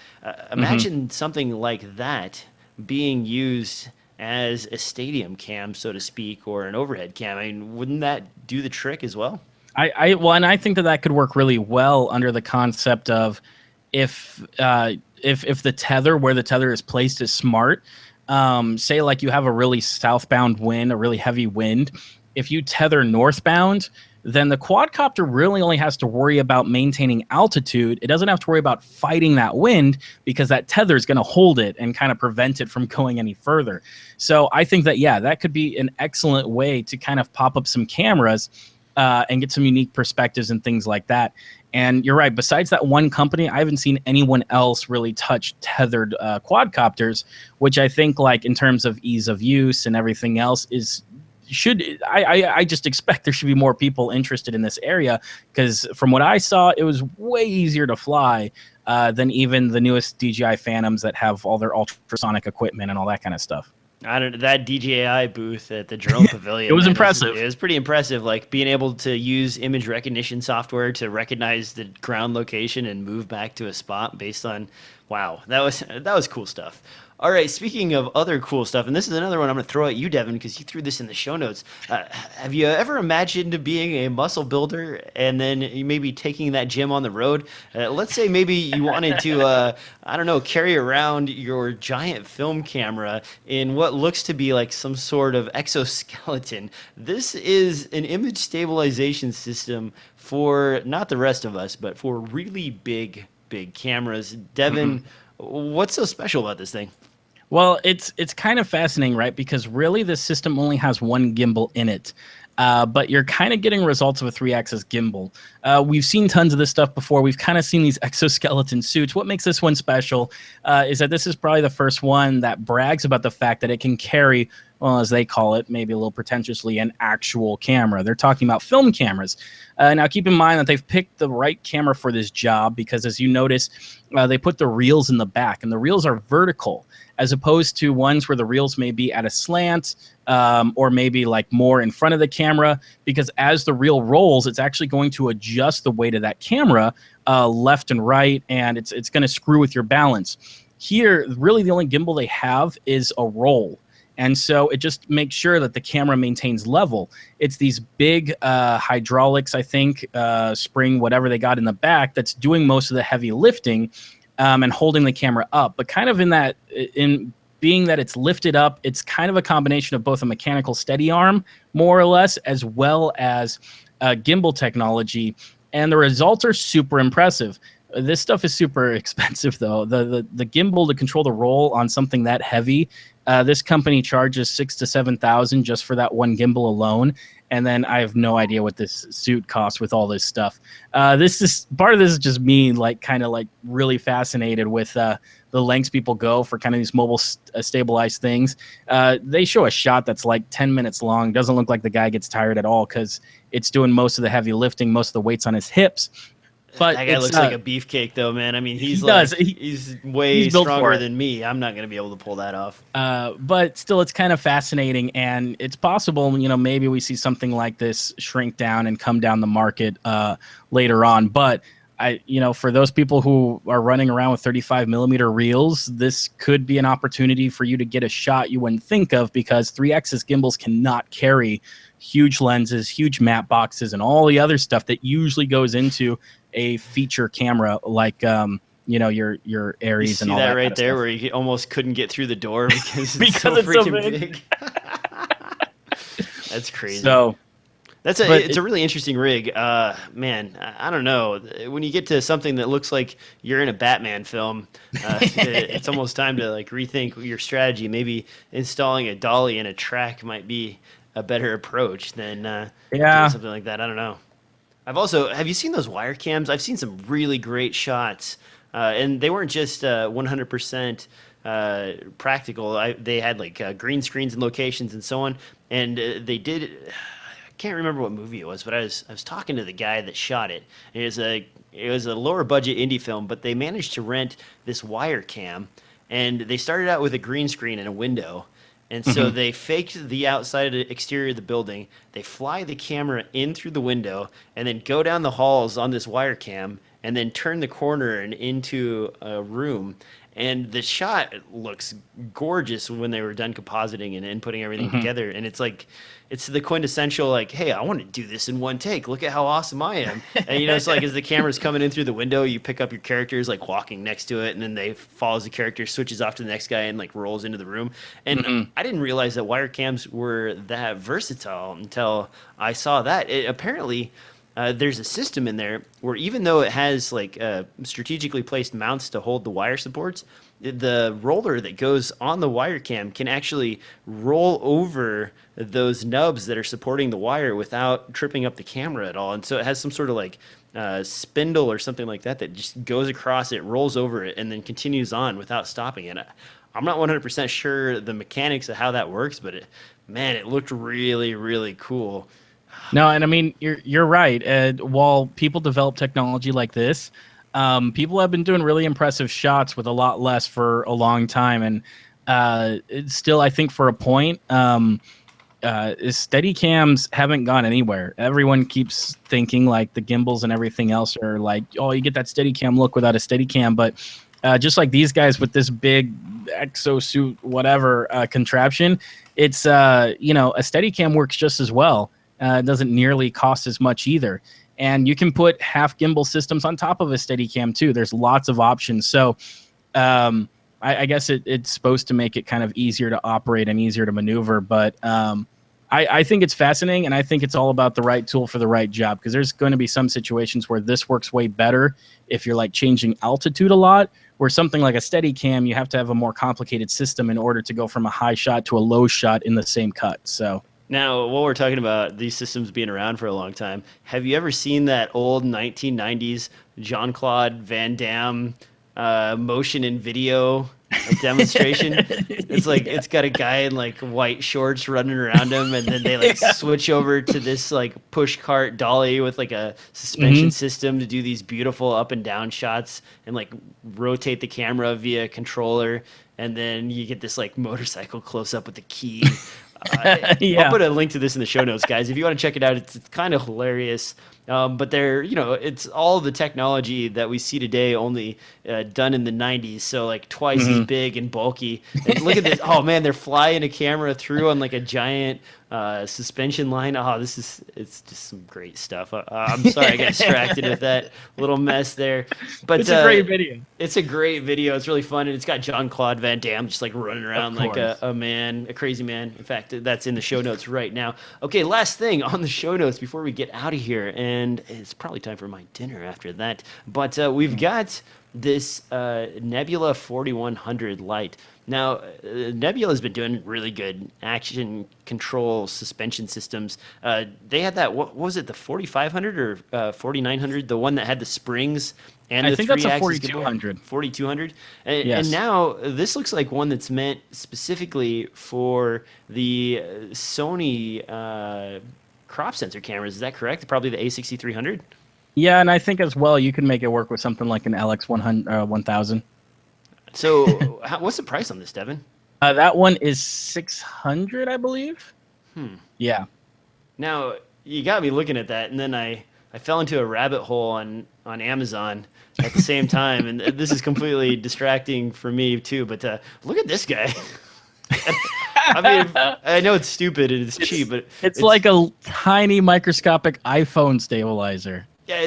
Imagine something like that being used as a stadium cam, so to speak, or an overhead cam. I mean, wouldn't that do the trick as well? And I think that could work really well under the concept of if the tether, where the tether is placed, is smart. Say like you have a really southbound wind, a really heavy wind. If you tether northbound, then the quadcopter really only has to worry about maintaining altitude. It doesn't have to worry about fighting that wind, because that tether is going to hold it and kind of prevent it from going any further. So I think that, that could be an excellent way to kind of pop up some cameras and get some unique perspectives and things like that. And you're right, besides that one company, I haven't seen anyone else really touch tethered quadcopters, which I think, like, in terms of ease of use and everything else, I just expect there should be more people interested in this area, because from what I saw, it was way easier to fly than even the newest DJI Phantoms that have all their ultrasonic equipment and all that kind of stuff. That DJI booth at the drone pavilion. It was impressive. It was pretty impressive, like being able to use image recognition software to recognize the ground location and move back to a spot based on, wow, that was cool stuff. All right, speaking of other cool stuff, and this is another one I'm going to throw at you, Devin, because you threw this in the show notes. Have you ever imagined being a muscle builder and then you maybe taking that gym on the road? Let's say maybe you wanted to, carry around your giant film camera in what looks to be like some sort of exoskeleton. This is an image stabilization system for not the rest of us, but for really big cameras. Devin, what's so special about this thing? Well, it's kind of fascinating, right? Because really this system only has one gimbal in it, but you're kind of getting results of a 3-axis gimbal. We've seen tons of this stuff before. We've kind of seen these exoskeleton suits. What makes this one special is that this is probably the first one that brags about the fact that it can carry well, as they call it, maybe a little pretentiously, an actual camera. They're talking about film cameras. Now, keep in mind that they've picked the right camera for this job because, as you notice, they put the reels in the back, and the reels are vertical, as opposed to ones where the reels may be at a slant or maybe like more in front of the camera, because as the reel rolls, it's actually going to adjust the weight of that camera left and right, and it's going to screw with your balance. Here, really the only gimbal they have is a roll. And so it just makes sure that the camera maintains level. It's these big hydraulics, I think, spring, whatever they got in the back, that's doing most of the heavy lifting and holding the camera up. But kind of in being that it's lifted up, it's kind of a combination of both a mechanical steady arm, more or less, as well as gimbal technology. And the results are super impressive. This stuff is super expensive, though. The gimbal to control the roll on something that heavy, this company charges $6,000 to $7,000 just for that one gimbal alone. And then I have no idea what this suit costs with all this stuff. This is part of this is just me, kind of really fascinated with the lengths people go for kind of these mobile stabilized things. They show a shot that's like 10 minutes long. Doesn't look like the guy gets tired at all because it's doing most of the heavy lifting, most of the weight's on his hips. But that guy looks like a beefcake, though, man. I mean, he's way built stronger than me. I'm not going to be able to pull that off. But still, it's kind of fascinating, and it's possible, maybe we see something like this shrink down and come down the market later on. But for those people who are running around with 35 millimeter reels, this could be an opportunity for you to get a shot you wouldn't think of, because 3-axis gimbals cannot carry huge lenses, huge matte boxes, and all the other stuff that usually goes into a feature camera like your Aries and all that. See that right there, where you almost couldn't get through the door because it's so freaking big. That's crazy. So it's a really interesting rig. Man, I don't know. When you get to something that looks like you're in a Batman film, it's almost time to rethink your strategy. Maybe installing a dolly in a track might be a better approach than doing something like that. I don't know. Have you seen those wire cams? I've seen some really great shots, and they weren't just 100% practical. They had green screens and locations and so on, and they did. I can't remember what movie it was, but I was talking to the guy that shot it. It was a lower budget indie film, but they managed to rent this wire cam, and they started out with a green screen and a window. And so they faked the outside exterior of the building. They fly the camera in through the window and then go down the halls on this wire cam and then turn the corner and into a room. And the shot looks gorgeous when they were done compositing and putting everything together. And it's the quintessential, hey, I want to do this in one take. Look at how awesome I am. And, it's as the camera's coming in through the window, you pick up your characters, walking next to it, and then they follows the character, switches off to the next guy, and, rolls into the room. And I didn't realize that wire cams were that versatile until I saw that. Apparently, there's a system in there where even though it has strategically placed mounts to hold the wire supports, the roller that goes on the wire cam can actually roll over those nubs that are supporting the wire without tripping up the camera at all. And so it has some sort of spindle or something like that just goes across it, rolls over it, and then continues on without stopping it. I'm not 100% sure the mechanics of how that works, but it looked really, really cool. No, and I mean, you're right. While people develop technology like this, people have been doing really impressive shots with a lot less for a long time. And it's still, I think, for a point, steady cams haven't gone anywhere. Everyone keeps thinking the gimbals and everything else are oh, you get that steady cam look without a steady cam. But just like these guys with this big exosuit, whatever contraption, it's, a steady cam works just as well. It doesn't nearly cost as much either. And you can put half gimbal systems on top of a Steadicam too. There's lots of options. So I guess it's supposed to make it kind of easier to operate and easier to maneuver. But I think it's fascinating, and I think it's all about the right tool for the right job, because there's going to be some situations where this works way better if you're changing altitude a lot, where something like a Steadicam, you have to have a more complicated system in order to go from a high shot to a low shot in the same cut. So. Now, while we're talking about these systems being around for a long time, have you ever seen that old 1990s Jean-Claude Van Damme motion and video a demonstration. It's like it's got a guy in like white shorts running around him, and then they like switch over to this like push cart dolly with like a suspension system to do these beautiful up and down shots and like rotate the camera via controller, and then you get this like motorcycle close up with the key. I'll put a link to this in the show notes, guys. If you want to check it out, it's kind of hilarious. But they're, it's all the technology that we see today, only done in the 90s. So like twice as big and bulky. And look at this. Oh man, they're flying a camera through on like a giant suspension line. Oh, it's just some great stuff. I'm sorry I got distracted with that little mess there. But it's a great video. It's a great video. It's really fun, and it's got Jean-Claude Van Damme just like running around like a crazy man. In fact, that's in the show notes right now. Okay, last thing on the show notes before we get out of here, and it's probably time for my dinner after that. But we've got this Nebula 4100 Lite. Now, Nebula has been doing really good action control suspension systems. They had that, what was it, the 4500 or 4900, the one that had the springs and I the think that's a 4200. 4200. And now this looks like one that's meant specifically for the Sony crop sensor cameras. Is that correct? Probably the A6300? Yeah, and I think as well you can make it work with something like an LX1000. So, what's the price on this, Devin? That one is $600, I believe. Yeah. Now you got me looking at that, and then I fell into a rabbit hole on Amazon at the same time, and this is completely distracting for me too. But look at this guy. I mean, I know it's stupid and it's cheap, but it's like a tiny microscopic iPhone stabilizer. Yeah,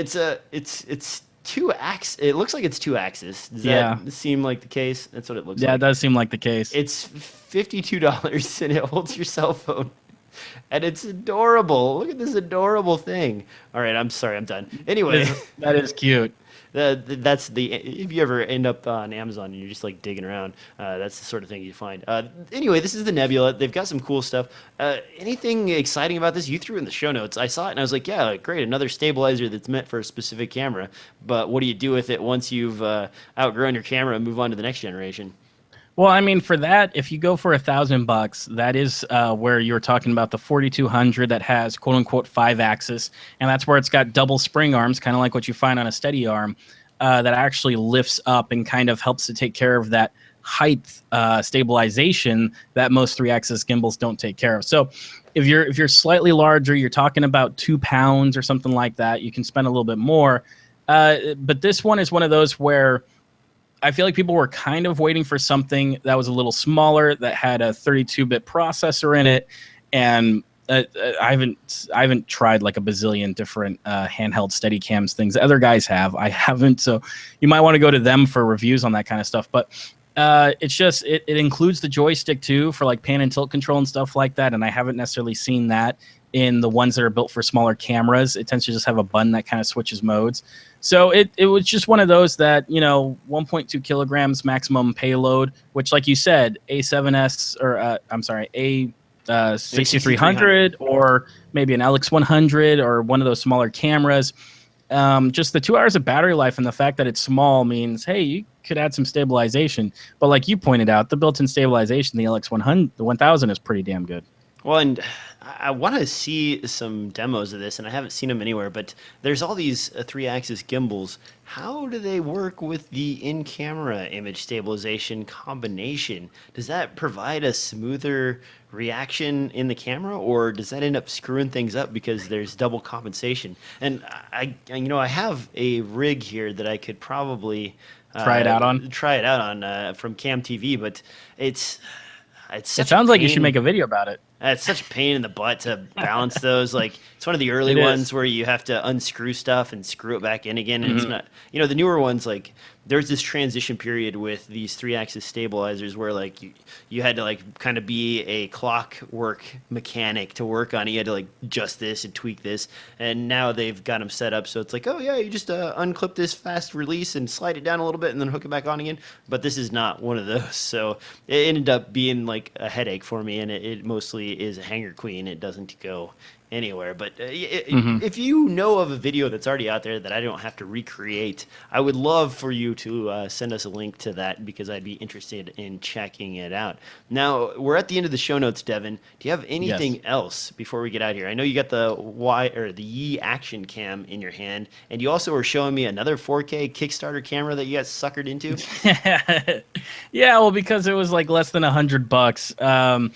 it's two axis. It looks like it's two axis. Does that seem like the case? That's what it looks like. Yeah, it does seem like the case. It's $52 and it holds your cell phone. And it's adorable. Look at this adorable thing. All right, I'm sorry, I'm done. Anyway, that is cute. That's if you ever end up on Amazon and you're just like digging around, that's the sort of thing you find. Anyway, this is the Nebula. They've got some cool stuff. Anything exciting about this? You threw in the show notes. I saw it and I was like, yeah, great, another stabilizer that's meant for a specific camera. But what do you do with it once you've outgrown your camera and move on to the next generation? Well, I mean, for that, if you go for $1,000, that is where you're talking about the 4200 that has quote unquote 5-axis, and that's where it's got double spring arms, kind of like what you find on a steady arm, that actually lifts up and kind of helps to take care of that height stabilization that most 3-axis gimbals don't take care of. So, if you're slightly larger, you're talking about 2 pounds or something like that, you can spend a little bit more. But this one is one of those where I feel like people were kind of waiting for something that was a little smaller, that had a 32-bit processor in it, and I haven't tried like a bazillion different handheld Steadicams things. Other guys have. I haven't, so you might want to go to them for reviews on that kind of stuff. But it's just it includes the joystick too for like pan and tilt control and stuff like that, and I haven't necessarily seen that in the ones that are built for smaller cameras. It tends to just have a button that kind of switches modes. So it was just one of those that, 1.2 kilograms maximum payload, which, like you said, A7S or A6300 or maybe an LX100 or one of those smaller cameras. Just the 2 hours of battery life and the fact that it's small means, hey, you could add some stabilization. But like you pointed out, the built-in stabilization, the LX100, the 1000 is pretty damn good. Well, and I want to see some demos of this, and I haven't seen them anywhere, but there's all these 3-axis gimbals. How do they work with the in-camera image stabilization combination? Does that provide a smoother reaction in the camera, or does that end up screwing things up because there's double compensation? And I have a rig here that I could probably try it out on from Cam TV, but it sounds like you should make a video about it. It's such a pain in the butt to balance those. Like, it's one of the early ones where you have to unscrew stuff and screw it back in again. And it's not, the newer ones, like, there's this transition period with these 3-axis stabilizers where, like, you had to, like, kind of be a clockwork mechanic to work on it. You had to, like, adjust this and tweak this. And now they've got them set up so it's like, oh, yeah, you just unclip this fast release and slide it down a little bit and then hook it back on again. But this is not one of those. So it ended up being, like, a headache for me, and it mostly is a hanger queen. It doesn't go anywhere. But if you know of a video that's already out there that I don't have to recreate, I would love for you to send us a link to that, because I'd be interested in checking it out. Now, we're at the end of the show notes, Devin. Do you have anything else before we get out here? I know you got the Yi Action Cam in your hand, and you also were showing me another 4K Kickstarter camera that you got suckered into. Yeah, well, because it was like less than $100.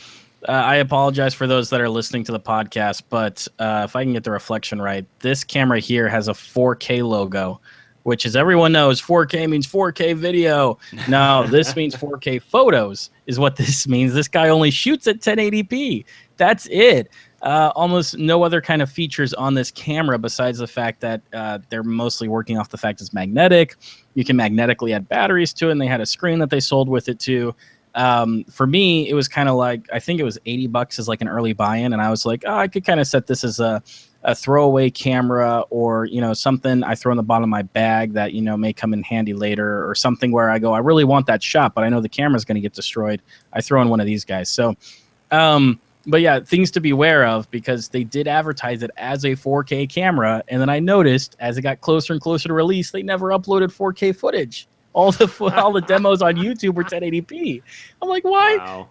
I apologize for those that are listening to the podcast, but if I can get the reflection right, this camera here has a 4K logo, which, as everyone knows, 4K means 4K video. No, this means 4K photos is what this means. This guy only shoots at 1080p. That's it. Almost no other kind of features on this camera besides the fact that they're mostly working off the fact it's magnetic. You can magnetically add batteries to it, and they had a screen that they sold with it too. For me, it was kind of like, I think it was $80 as like an early buy-in, and I was like, oh, I could kind of set this as a throwaway camera, or, you know, something I throw in the bottom of my bag that, you know, may come in handy later, or something where I go, I really want that shot, but I know the camera's going to get destroyed. I throw in one of these guys. So, but yeah, things to be aware of, because they did advertise it as a 4K camera, and then I noticed as it got closer and closer to release, they never uploaded 4K footage. All the demos on YouTube were 1080p. I'm like, why? Wow.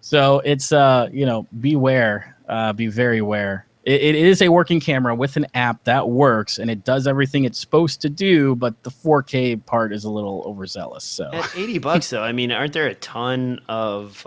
So it's you know, beware, be very aware. It is a working camera with an app that works, and it does everything it's supposed to do, but the 4K part is a little overzealous. So at $80 though, I mean, aren't there a ton of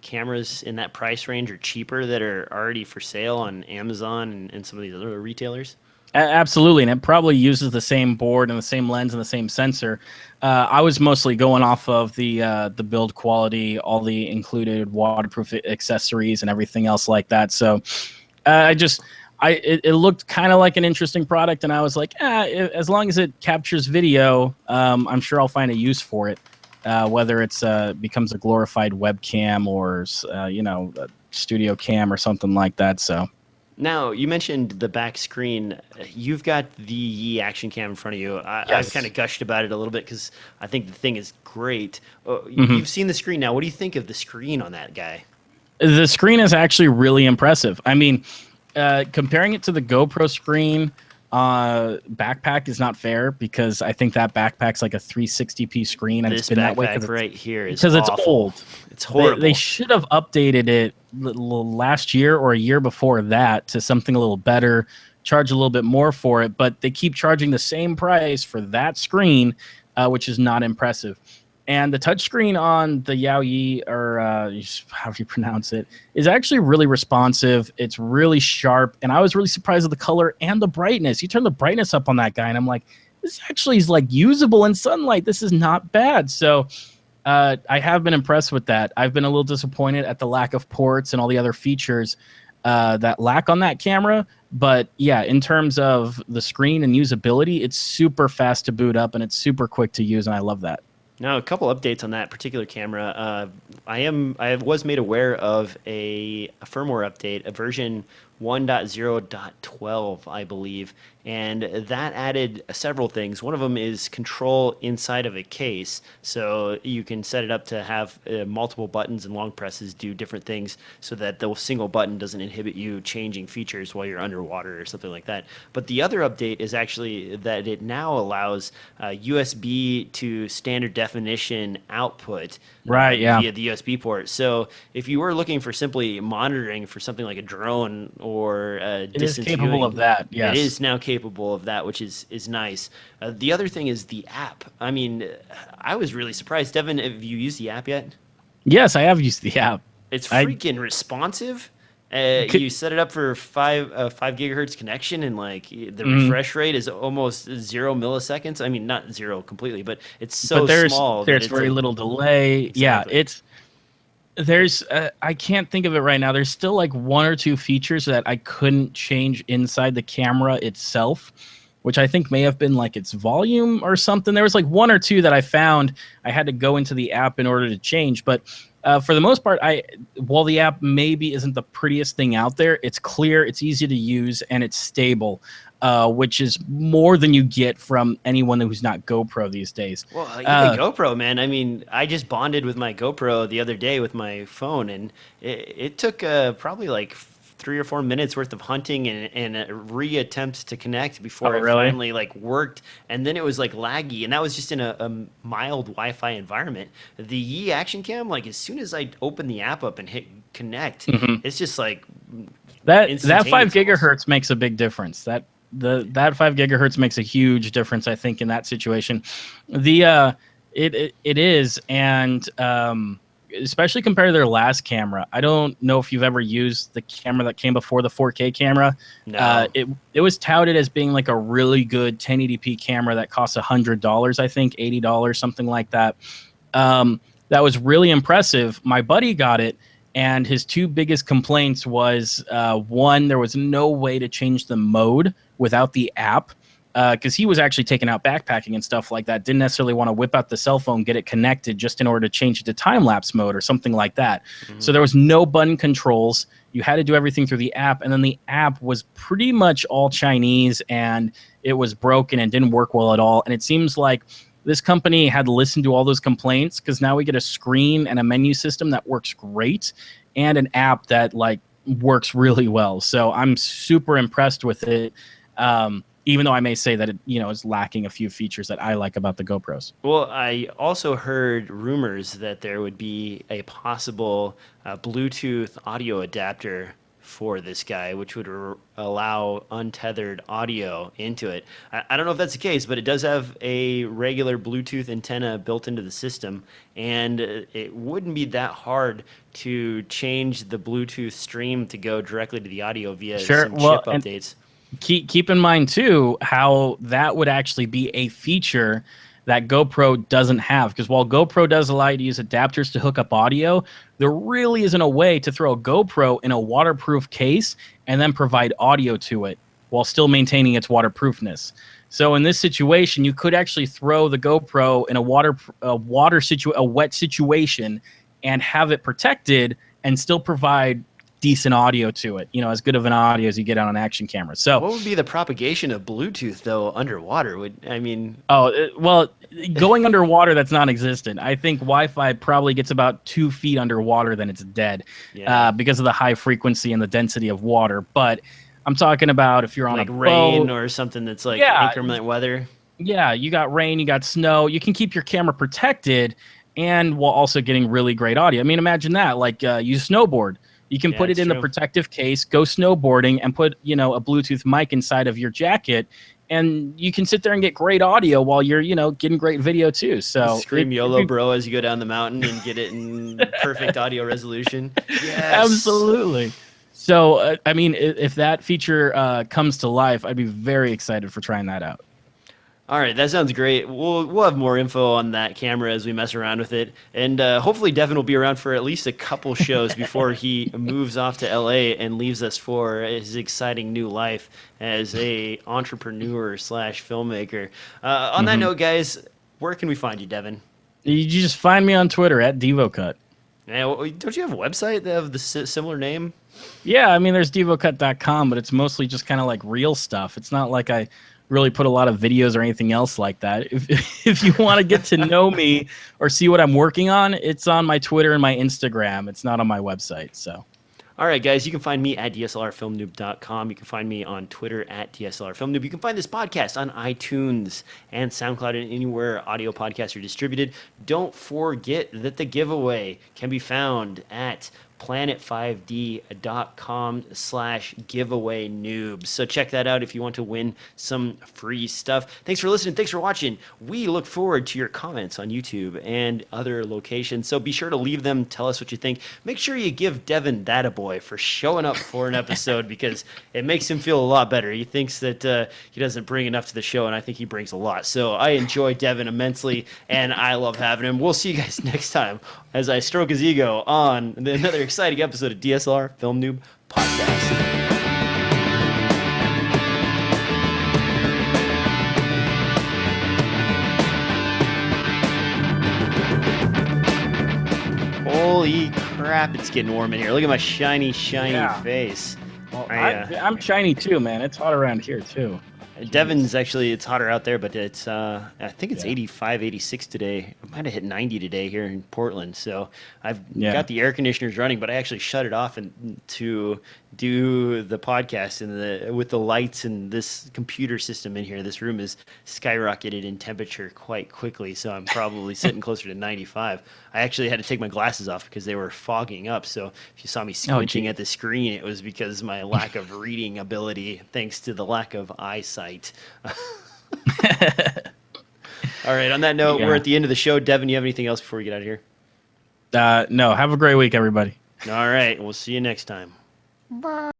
cameras in that price range or cheaper that are already for sale on Amazon and some of these other retailers? Absolutely, and it probably uses the same board and the same lens and the same sensor. I was mostly going off of the build quality, all the included waterproof accessories and everything else like that. So it looked kind of like an interesting product, and I was like, as long as it captures video, I'm sure I'll find a use for it. Whether it's becomes a glorified webcam or you know, a studio cam or something like that. So. Now, you mentioned the back screen. You've got the Yi Action Cam in front of you. Yes. I've kind of gushed about it a little bit because I think the thing is great. You've seen the screen now. What do you think of the screen on that guy? The screen is actually really impressive. I mean, comparing it to the GoPro screen backpack is not fair, because I think that backpack's like a 360p screen, and this it's been that way backpack right here is because it's awful. old. It's horrible. They should have updated it last year or a year before that to something a little better, charge a little bit more for it, but they keep charging the same price for that screen, which is not impressive. And the touchscreen on the Yaoyi, or however you pronounce it, is actually really responsive. It's really sharp, and I was really surprised at the color and the brightness. You turn the brightness up on that guy, and I'm like, this actually is like usable in sunlight. This is not bad. So I have been impressed with that. I've been a little disappointed at the lack of ports and all the other features that lack on that camera. But yeah, in terms of the screen and usability, it's super fast to boot up, and it's super quick to use, and I love that. Now, a couple updates on that particular camera. I was made aware of a firmware update, a version 1.0.12, I believe, and that added several things. One of them is control inside of a case, so you can set it up to have multiple buttons and long presses do different things, so that the single button doesn't inhibit you changing features while you're underwater or something like that. But the other update is actually that it now allows USB to standard definition output via the USB port. So if you were looking for simply monitoring for something like a drone or it is capable of that. Yes, it is now capable of that, which is nice. The other thing is the app. I mean, I was really surprised. Devin, have you used the app yet? Yes, I have used the app. It's freaking responsive. You set it up for 5 gigahertz connection, and like the refresh rate is almost 0 milliseconds. I mean, not zero completely, but it's so small. There's very little delay. Exactly. Yeah, there's I can't think of it right now. There's still like one or two features that I couldn't change inside the camera itself, which I think may have been like its volume or something. There was like one or two that I found I had to go into the app in order to change, but For the most part, while the app maybe isn't the prettiest thing out there, it's clear, it's easy to use, and it's stable, which is more than you get from anyone who's not GoPro these days. Well, even GoPro, man. I mean, I just bonded with my GoPro the other day with my phone, and it took probably like 3 or 4 minutes worth of hunting and re-attempts to connect before it finally like worked. And then it was like laggy, and that was just in a mild Wi-Fi environment. The Yi Action Cam, like as soon as I open the app up and hit connect, it's just like that 5 gigahertz makes a big difference. That 5 gigahertz makes a huge difference, I think, in that situation. It is, and especially compared to their last camera. I don't know if you've ever used the camera that came before the 4K camera. No. It was touted as being like a really good 1080p camera that costs $100, I think, $80, something like that. That was really impressive. My buddy got it, and his 2 biggest complaints was, one, there was no way to change the mode without the app, because he was actually taking out backpacking and stuff like that, didn't necessarily want to whip out the cell phone, get it connected just in order to change it to time-lapse mode or something like that. So there was no button controls. You had to do everything through the app, and then the app was pretty much all Chinese, and it was broken and didn't work well at all. And it seems like this company had listened to all those complaints, because now we get a screen and a menu system that works great and an app that like works really well. So I'm super impressed with it. Even though I may say that it, is lacking a few features that I like about the GoPros. Well, I also heard rumors that there would be a possible Bluetooth audio adapter for this guy, which would allow untethered audio into it. I don't know if that's the case, but it does have a regular Bluetooth antenna built into the system, and it wouldn't be that hard to change the Bluetooth stream to go directly to the audio via some chip updates. Keep in mind, too, how that would actually be a feature that GoPro doesn't have. Because while GoPro does allow you to use adapters to hook up audio, there really isn't a way to throw a GoPro in a waterproof case and then provide audio to it while still maintaining its waterproofness. So in this situation, you could actually throw the GoPro in a wet situation and have it protected and still provide decent audio to it, as good of an audio as you get on an action camera. So what would be the propagation of Bluetooth though underwater? Going underwater, that's non-existent. I think Wi-Fi probably gets about 2 feet underwater, then it's dead, because of the high frequency and the density of water. But I'm talking about if you're on like a rain boat, or something that's like inclement weather. Yeah, you got rain, you got snow. You can keep your camera protected and while also getting really great audio. I mean, imagine that. Like you snowboard. You can put it in the protective case, go snowboarding, and put, a Bluetooth mic inside of your jacket, and you can sit there and get great audio while you're, getting great video too. So scream YOLO, bro, as you go down the mountain and get it in perfect audio resolution. Yes, absolutely. So, I mean, if that feature comes to life, I'd be very excited for trying that out. All right, that sounds great. We'll have more info on that camera as we mess around with it, and hopefully Devin will be around for at least a couple shows before he moves off to LA and leaves us for his exciting new life as a entrepreneur / filmmaker. On that note, guys, where can we find you, Devin? You just find me on Twitter at DevoCut. Don't you have a website that have the similar name? Yeah, I mean, there's devocut.com, but it's mostly just kind of like real stuff. It's not like I really put a lot of videos or anything else like that. If you want to get to know me or see what I'm working on, it's on my Twitter and my Instagram. It's not on my website. So, all right, guys, you can find me at DSLRfilmnoob.com. You can find me on Twitter at DSLRfilmnoob. You can find this podcast on iTunes and SoundCloud and anywhere audio podcasts are distributed. Don't forget that the giveaway can be found at planet5d.com/giveaway noobs. So check that out if you want to win some free stuff. Thanks for listening. Thanks for watching. We look forward to your comments on YouTube and other locations. So be sure to leave them. Tell us what you think. Make sure you give Devin that a boy for showing up for an episode because it makes him feel a lot better. He thinks that he doesn't bring enough to the show, and I think he brings a lot. So I enjoy Devin immensely, and I love having him. We'll see you guys next time as I stroke his ego on another exciting episode of DSLR Film Noob Podcast. Holy crap, it's getting warm in here. Look at my shiny face. Well, I'm shiny too, man. It's hot around here too. Devon's actually, it's hotter out there, but it's I think it's 85, 86 today. It might have hit 90 today here in Portland. So I've got the air conditioners running, but I actually shut it off to do the podcast and with the lights and this computer system in here. This room is skyrocketed in temperature quite quickly, so I'm probably sitting closer to 95. I actually had to take my glasses off because they were fogging up. So if you saw me squinting at the screen, it was because my lack of reading ability, thanks to the lack of eyesight. All right. On that note, we're at the end of the show. Devin, you have anything else before we get out of here? No. Have a great week, everybody. All right. We'll see you next time. Bye.